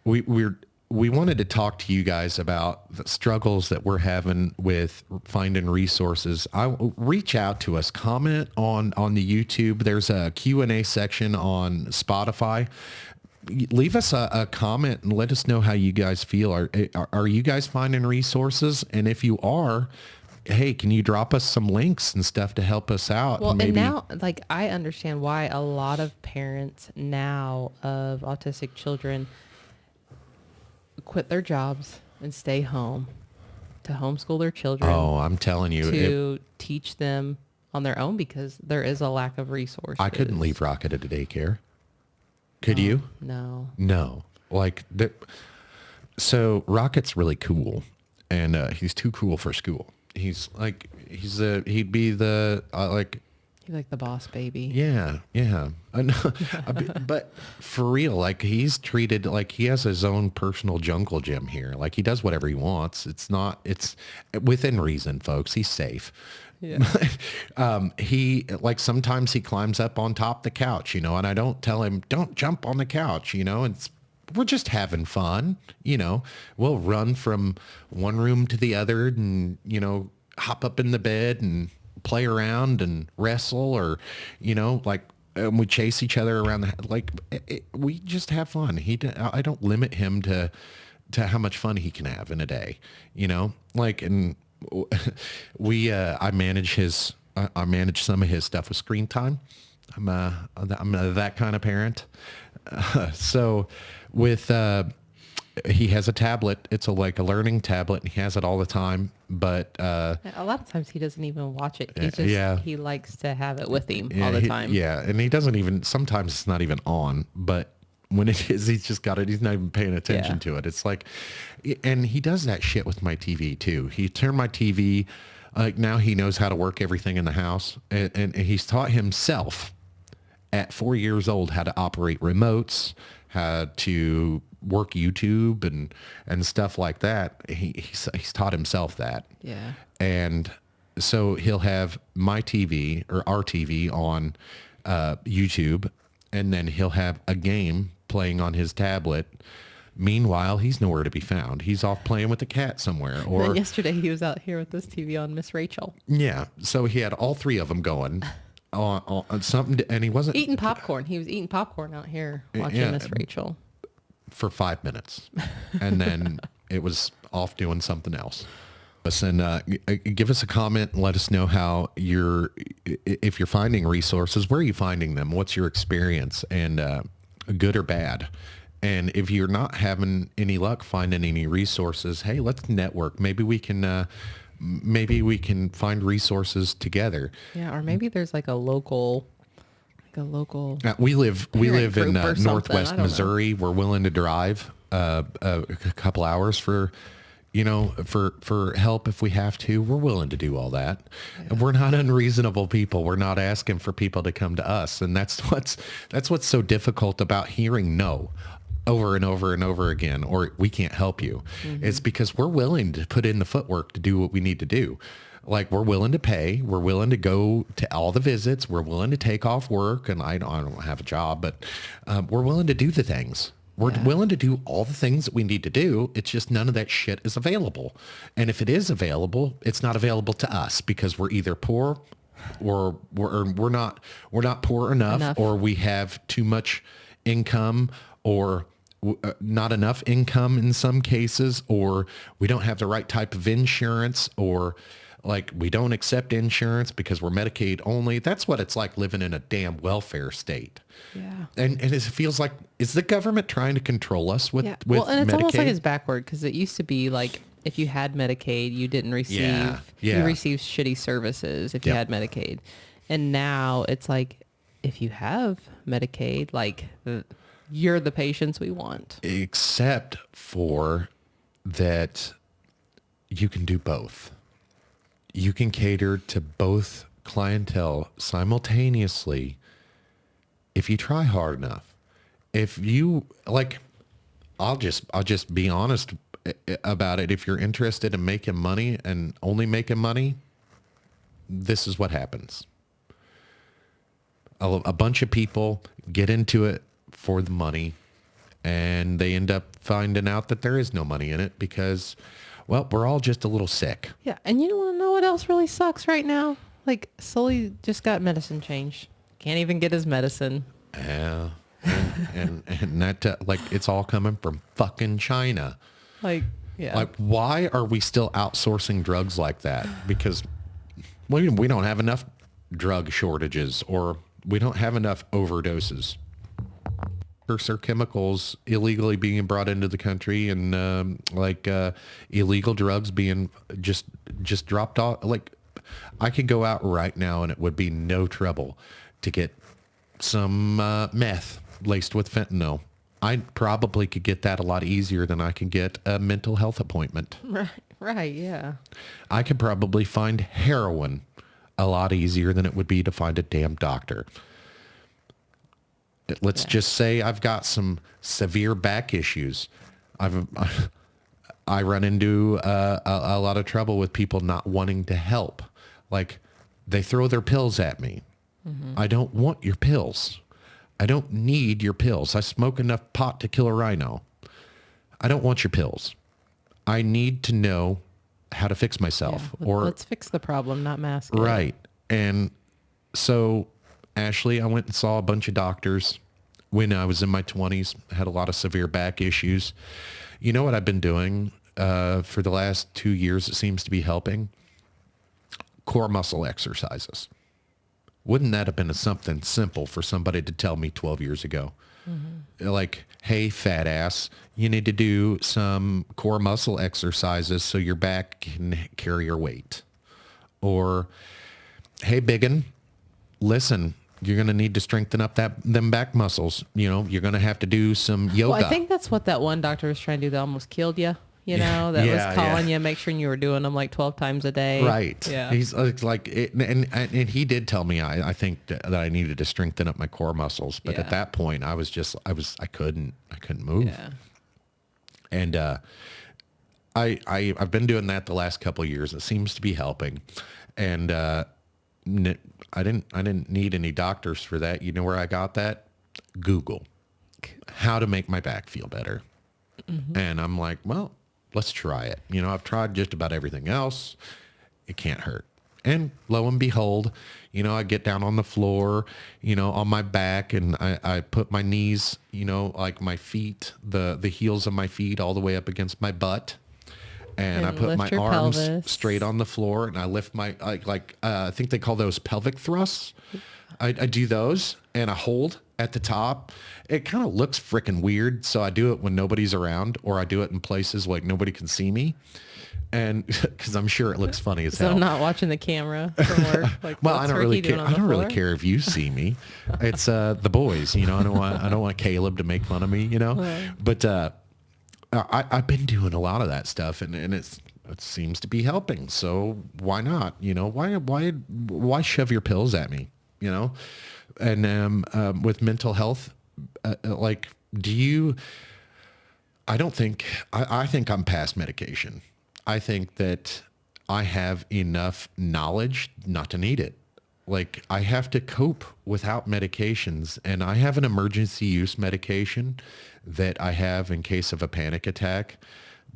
we wanted to talk to you guys about the struggles that we're having with finding resources. Reach out to us, comment on the YouTube. There's a Q&A section on Spotify. Leave us a comment and let us know how you guys feel. Are you guys finding resources? And if you are, hey, can you drop us some links and stuff to help us out? Well, and now, like, I understand why a lot of parents now of autistic children quit their jobs and stay home to homeschool their children. Oh, I'm telling you. To teach them on their own because there is a lack of resources. I couldn't leave Rocket at a daycare. Could you? No. No. Like, so Rocket's really cool, and he's too cool for school. He'd be the, He's like the boss baby. Yeah, yeah. I know. But for real, like he's treated like he has his own personal jungle gym here. Like he does whatever he wants. It's within reason, folks. He's safe. Yeah. He like sometimes he climbs up on top of the couch, and I don't tell him, don't jump on the couch, and we're just having fun, we'll run from one room to the other and, hop up in the bed and play around and wrestle or, like we chase each other around we just have fun. I don't limit him to how much fun he can have in a day, and I manage some of his stuff with screen time. I'm that kind of parent. So with, he has a tablet. It's like a learning tablet and he has it all the time. But, a lot of times he doesn't even watch it. He likes to have it with him all the time. And he doesn't even, sometimes it's not even on, but when it is, he's just got it. He's not even paying attention to it. It's like, and he does that shit with my TV too. He turned my TV, like now he knows how to work everything in the house and he's taught himself at 4 years old how to operate remotes, how to work YouTube and stuff like that. He's taught himself that. Yeah. And so he'll have my TV or our TV on YouTube, and then he'll have a game playing on his tablet. Meanwhile, he's nowhere to be found. He's off playing with the cat somewhere. Or then yesterday he was out here with this TV on Miss Rachel. Yeah. So he had all three of them going on something, and he wasn't eating popcorn. He was eating popcorn out here watching Miss Rachel for 5 minutes, and then it was off doing something else. Listen, give us a comment and let us know how if you're finding resources, where are you finding them? What's your experience, and good or bad? And if you're not having any luck finding any resources, hey, let's network. Maybe we can find resources together. Yeah, or maybe there's like a local. We live in Northwest Missouri. We're willing to drive a couple hours for help if we have to. We're willing to do all that. Yeah. We're not unreasonable people. We're not asking for people to come to us, and that's what's so difficult about hearing no over and over and over again, or we can't help you. Mm-hmm. It's because we're willing to put in the footwork to do what we need to do. Like we're willing to pay, we're willing to go to all the visits, we're willing to take off work, and I don't have a job, but we're willing to do the things. We're willing to do all the things that we need to do. It's just none of that shit is available. And if it is available, it's not available to us because we're either poor or we're not poor enough, or we have too much income, or not enough income in some cases, or we don't have the right type of insurance, or like we don't accept insurance because we're Medicaid only. That's what it's like living in a damn welfare state. Yeah. And it feels like, is the government trying to control us with Well, and it's Medicaid? almost like it's backward, because it used to be like if you had Medicaid, you didn't receive, you received shitty services if you had Medicaid. And now it's like, if you have Medicaid, like you're the patients we want. Except for that you can do both. You can cater to both clientele simultaneously if you try hard enough. If you like, I'll just be honest about it. If you're interested in making money and only making money, this is what happens. A bunch of people get into it for the money, and they end up finding out that there is no money in it because, well, we're all just a little sick. Yeah. And you don't want to know what else really sucks right now? Like, Sully just got medicine changed. Can't even get his medicine. Yeah. And that, like, it's all coming from fucking China. Like, yeah. Like, why are we still outsourcing drugs like that? Because we don't have enough drug shortages, or we don't have enough overdoses. There's chemicals illegally being brought into the country, and illegal drugs being just dropped off. Like, I could go out right now and it would be no trouble to get some meth laced with fentanyl. I probably could get that a lot easier than I can get a mental health appointment. Right, yeah. I could probably find heroin a lot easier than it would be to find a damn doctor. Let's just say I've got some severe back issues. I run into a lot of trouble with people not wanting to help. Like, they throw their pills at me. I don't want your pills. I don't need your pills. I smoke enough pot to kill a rhino. I don't want your pills. I need to know how to fix myself. Or let's fix the problem, not mask it. right. And so, Ashley, I went and saw a bunch of doctors when I was in my 20s. I had a lot of severe back issues. You know what I've been doing for the last 2 years? It seems to be helping. Core muscle exercises. Wouldn't that have been something simple for somebody to tell me 12 years ago? Like, hey, fat ass, you need to do some core muscle exercises so your back can carry your weight. Or, hey, biggin, listen, you're going to need to strengthen up them back muscles. You know, you're going to have to do some yoga. Well, I think that's what that one doctor was trying to do that almost killed you. You know, that was calling you, make sure you were doing them like 12 times a day. Right. Yeah. He's like, and he did tell me, I think that I needed to strengthen up my core muscles. But at that point I I couldn't move. Yeah. And, I've been doing that the last couple of years. It seems to be helping. And, I didn't need any doctors for that. You know where I got that? Google. How to make my back feel better. And I'm like, well, let's try it. You know, I've tried just about everything else. It can't hurt. And lo and behold, you know, I get down on the floor, you know, on my back, and I put my knees, you know, like my feet, the heels of my feet all the way up against my butt. And I put my arms straight on the floor, and I lift my, I think they call those pelvic thrusts. I do those, and I hold at the top. It kind of looks freaking weird. So I do it when nobody's around, or I do it in places like nobody can see me. And because I'm sure it looks funny as hell. So I'm not watching the camera from work. Like, well, I don't really care. I don't really care if you see me. It's the boys, you know. I don't want Caleb to make fun of me, you know. Right. But I've been doing a lot of that stuff, and it seems to be helping. So why not? You know, why shove your pills at me? You know, and with mental health, like, I think I'm past medication. I think that I have enough knowledge not to need it. Like, I have to cope without medications, and I have an emergency use medication that I have in case of a panic attack,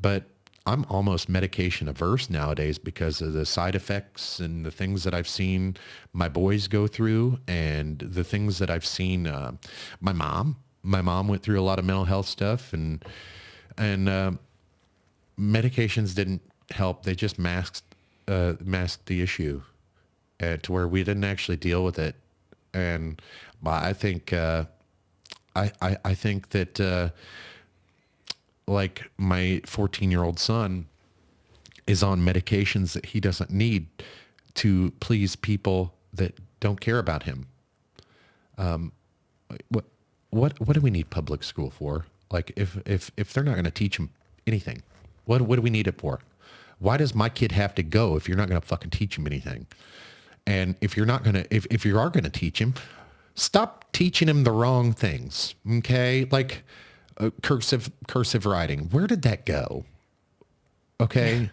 but I'm almost medication averse nowadays because of the side effects and the things that I've seen my boys go through, and the things that I've seen my mom went through a lot of mental health stuff, and medications didn't help. They just masked the issue to where we didn't actually deal with it. And I think I think that like, my 14-year-old son is on medications that he doesn't need to please people that don't care about him. What do we need public school for? Like, if they're not going to teach him anything, what do we need it for? Why does my kid have to go if you're not going to fucking teach him anything? And if you're not going to, if you are going to teach him, stop teaching him the wrong things. Okay. Like, cursive writing. Where did that go? Okay.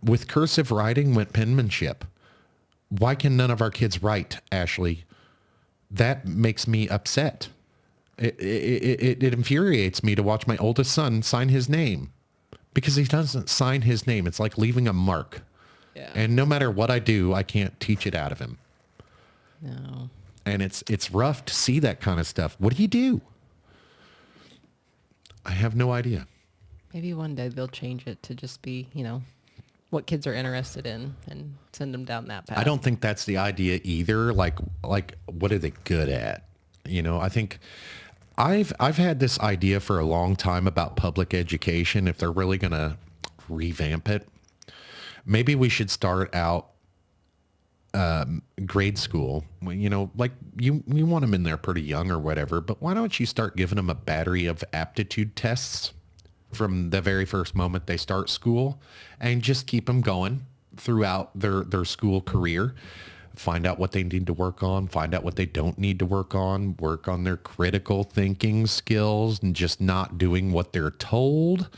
With cursive writing went penmanship. Why can none of our kids write, Ashley? That makes me upset. It infuriates me to watch my oldest son sign his name, because he doesn't sign his name. It's like leaving a mark. Yeah. And no matter what I do, I can't teach it out of him. No. And it's rough to see that kind of stuff. What do you do? I have no idea. Maybe one day they'll change it to just be, you know, what kids are interested in, and send them down that path. I don't think that's the idea either. Like what are they good at? You know, I think I've had this idea for a long time about public education. If they're really going to revamp it, maybe we should start out grade school. You know, like, you want them in there pretty young or whatever, but why don't you start giving them a battery of aptitude tests from the very first moment they start school, and just keep them going throughout their school career. Find out what they need to work on, find out what they don't need to work on their critical thinking skills, and just not doing what they're told.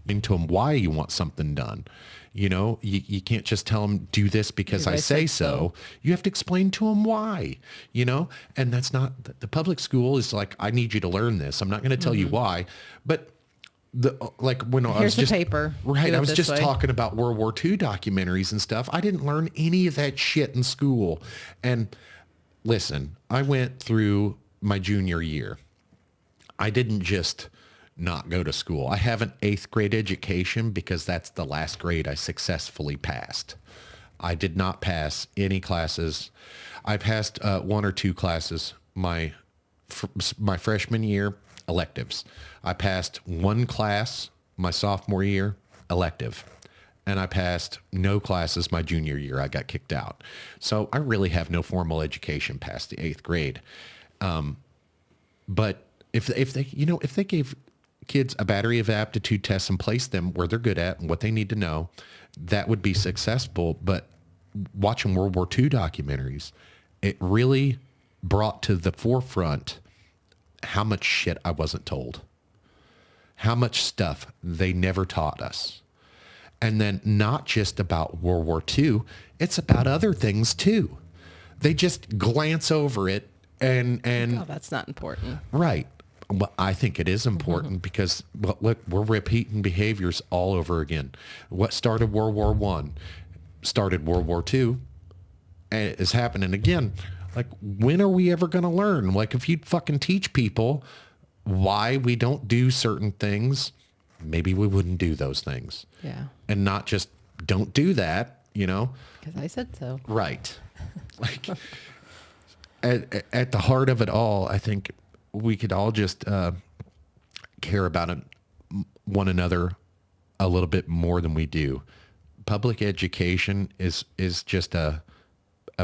Into them why you want something done. You can't just tell them do this because I say so. You have to explain to them why, and that's not the public school is like, I need you to learn this. I'm not going to tell you why, but when I was just paper. Right. I was just talking about World War II documentaries and stuff. I didn't learn any of that shit in school. And listen, I went through my junior year. I didn't just not go to school. I have an 8th grade education because that's the last grade I successfully passed. I did not pass any classes. I passed 1 or 2 classes my freshman year, electives. I passed 1 class my sophomore year, elective. And I passed no classes my junior year. I got kicked out. So I really have no formal education past the 8th grade. But if they gave kids a battery of aptitude tests and placed them where they're good at and what they need to know, that would be successful. But watching World War II documentaries, it really brought to the forefront how much shit I wasn't told, how much stuff they never taught us. And then not just about World War II, it's about other things too. They just glance over it and oh, that's not important. Right. Well, I think it is important because, well, look, we're repeating behaviors all over again. What started World War I started World War II, and it is happening again. Like, when are we ever going to learn? Like, if you fucking teach people why we don't do certain things, maybe we wouldn't do those things. Yeah. And not just don't do that, Because I said so. Right. Like, at the heart of it all, I think we could all just care about one another a little bit more than we do. Public education is just a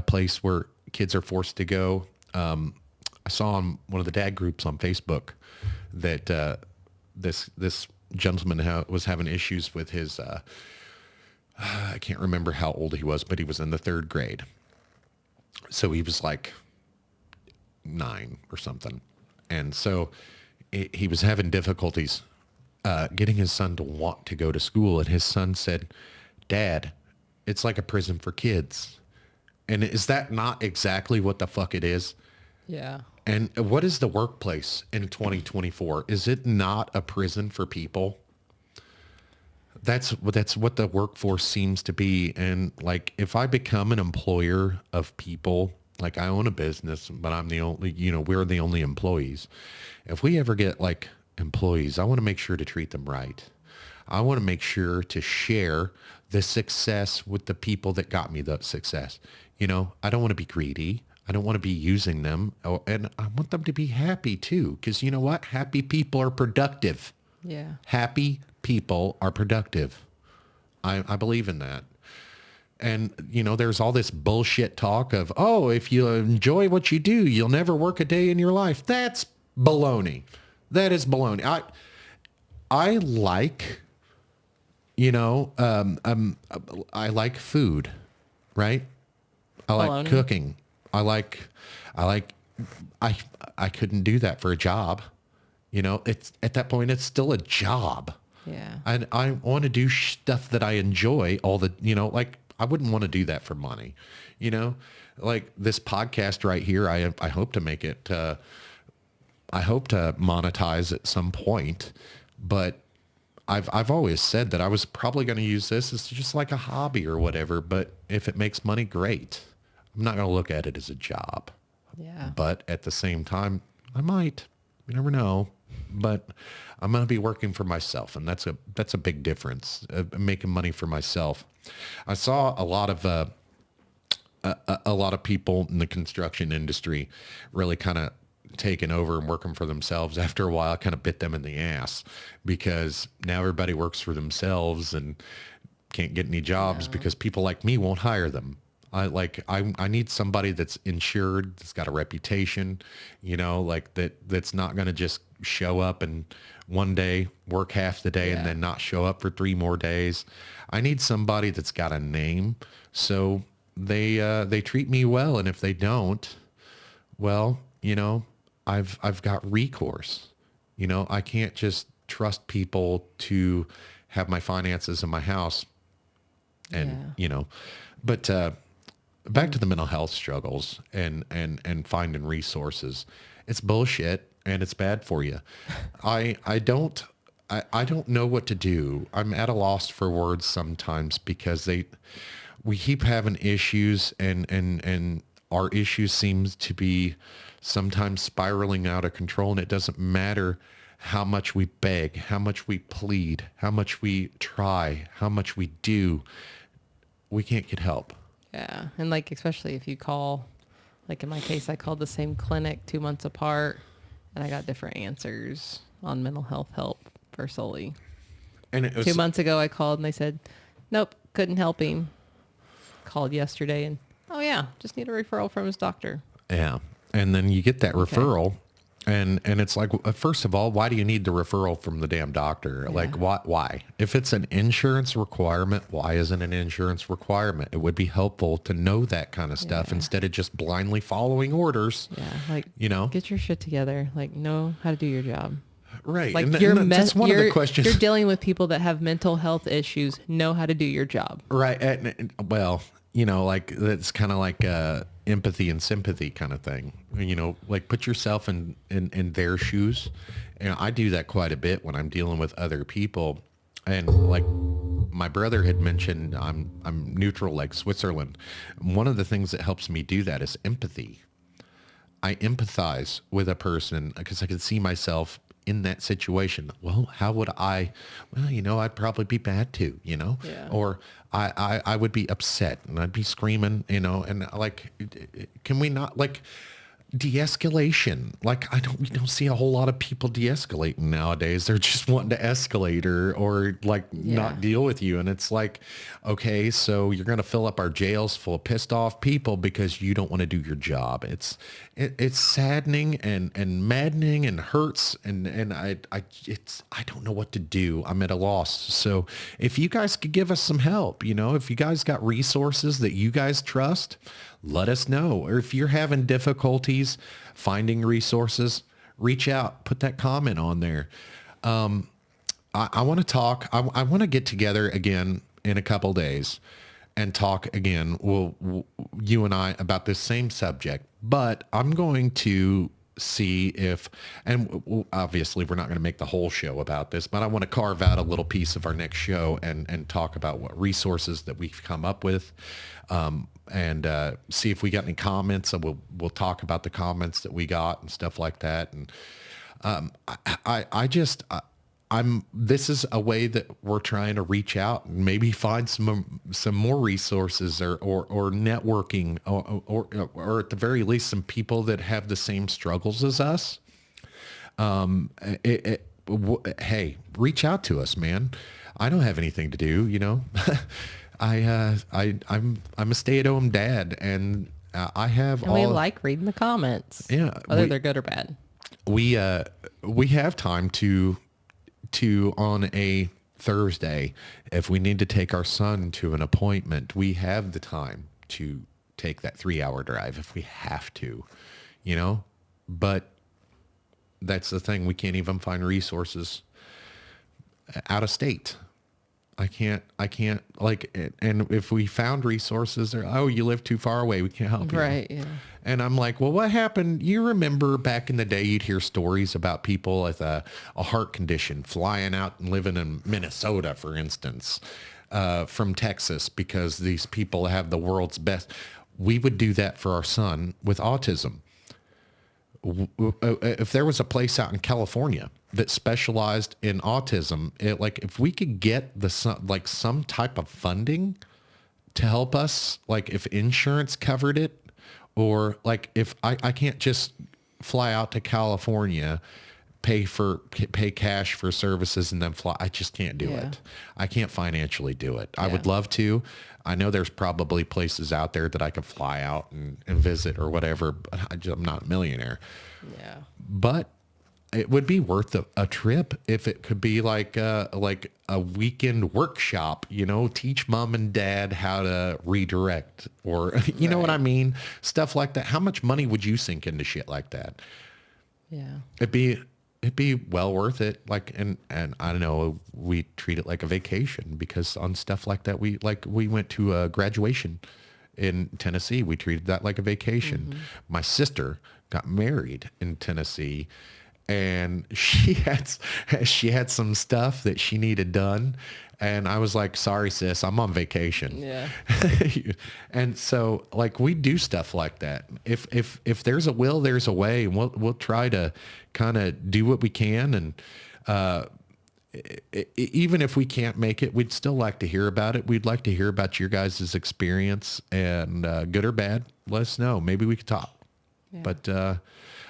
place where kids are forced to go. I saw on one of the dad groups on Facebook that this gentleman was having issues with his, I can't remember how old he was, but he was in the 3rd grade. So he was like 9 or something. And so he was having difficulties getting his son to want to go to school. And his son said, "Dad, it's like a prison for kids." And is that not exactly what the fuck it is? Yeah. And what is the workplace in 2024? Is it not a prison for people? That's what the workforce seems to be. And like, if I become an employer of people, like I own a business, but I'm the only, we're the only employees. If we ever get like employees, I want to make sure to treat them right. I want to make sure to share the success with the people that got me the success. I don't want to be greedy. I don't want to be using them. And I want them to be happy too. Because you know what? Happy people are productive. Yeah. Happy people are productive. I believe in that. And, there's all this bullshit talk of, oh, if you enjoy what you do, you'll never work a day in your life. That's baloney. That is baloney. I like, I like food, right? I like cooking. I couldn't do that for a job. It's at that point, it's still a job. Yeah. And I want to do stuff that I enjoy like I wouldn't want to do that for money, like this podcast right here. I hope to make it, I hope to monetize at some point, but I've always said that I was probably going to use this as just like a hobby or whatever, but if it makes money, great. I'm not going to look at it as a job. Yeah. But at the same time, I might. You never know. But I'm going to be working for myself, and that's a big difference. Making money for myself. I saw a lot of people in the construction industry really kind of taking over and working for themselves. After a while, it kind of bit them in the ass because now everybody works for themselves and can't get any jobs because people like me won't hire them. I need somebody that's insured, that's got a reputation, like that's not going to just show up and one day work half the day and then not show up for 3 more days. I need somebody that's got a name. So they treat me well. And if they don't, well, I've got recourse. I can't just trust people to have my finances in my house and, but, back to the mental health struggles and finding resources. It's bullshit and it's bad for you. I don't know what to do. I'm at a loss for words sometimes because we keep having issues and our issues seems to be sometimes spiraling out of control, and it doesn't matter how much we beg, how much we plead, how much we try, how much we do. We can't get help. Yeah. And like, especially if you call, like in my case, I called the same clinic 2 months apart and I got different answers on mental health help for Sully. And it was, 2 months ago I called and they said, nope, couldn't help him. Called yesterday and, oh yeah, just need a referral from his doctor. yeah. And then you get that referral and it's like, first of all, why do you need the referral from the damn doctor? Yeah. Like why? If it's an insurance requirement, why isn't it an insurance requirement? It would be helpful to know that kind of stuff instead of just blindly following orders. Yeah. Like, get your shit together. Like, know how to do your job. Right. Like that's one of the questions. You're dealing with people that have mental health issues. Know how to do your job. Right. Well, like that's kind of like empathy and sympathy kind of thing. Like put yourself in their shoes. And I do that quite a bit when I'm dealing with other people. And like my brother had mentioned, I'm neutral like Switzerland. One of the things that helps me do that is empathy. I empathize with a person because I can see myself in that situation. Well, how would I, I'd probably be bad too, or I would be upset and I'd be screaming, and like, can we not like de-escalation? Like we don't see a whole lot of people de-escalating nowadays. They're just wanting to escalate or like not deal with you. And it's like, okay, so you're going to fill up our jails full of pissed off people because you don't want to do your job. It's saddening and maddening and hurts. And I don't know what to do. I'm at a loss. So if you guys could give us some help, if you guys got resources that you guys trust, let us know. Or if you're having difficulties finding resources, reach out, put that comment on there. I want to talk. I want to get together again in a couple days and talk again. You and I about this same subject, but I'm going to see if, and obviously we're not going to make the whole show about this, but I want to carve out a little piece of our next show and talk about what resources that we've come up with. And see if we got any comments. And we'll talk about the comments that we got and stuff like that. And this is a way that we're trying to reach out and maybe find some more resources or networking or at the very least some people that have the same struggles as us. Hey, reach out to us, man. I don't have anything to do, I'm a stay-at-home dad, and I have we like reading the comments. Yeah, whether they're good or bad. We have time to on a Thursday, if we need to take our son to an appointment, we have the time to take that 3-hour drive if we have to, But that's the thing. We can't even find resources out of state. I can't like, and if we found resources, you live too far away, we can't help you. Right. Yeah. And I'm like, well, what happened? You remember back in the day, you'd hear stories about people with a heart condition flying out and living in Minnesota, for instance, from Texas, because these people have the world's best. We would do that for our son with autism. If there was a place out in California that specialized in autism, if we could get some type of funding to help us, like if insurance covered it, or like if I can't just fly out to California pay cash for services and then fly. I just can't do it. I can't financially do it. I would love to. I know there's probably places out there that I could fly out and visit or whatever, but I'm not a millionaire. Yeah. But it would be worth a trip if it could be like a weekend workshop, teach mom and dad how to redirect or, you know what I mean? Stuff like that. How much money would you sink into shit like that? Yeah. It'd be well worth it. Like, and I don't know, we treat it like a vacation because on stuff like that, we went to a graduation in Tennessee. We treated that like a vacation. Mm-hmm. My sister got married in Tennessee, and she had some stuff that she needed done. And I was like, sorry, sis, I'm on vacation. Yeah. And so like we do stuff like that. If there's a will, there's a way, and we'll try to kind of do what we can. And even if we can't make it, we'd still like to hear about it. We'd like to hear about your guys' experience, and good or bad, let us know. Maybe we could talk. Yeah. But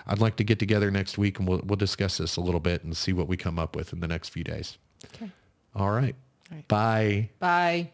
I'd like to get together next week, and we'll discuss this a little bit and see what we come up with in the next few days. Okay. All right. Bye. Bye.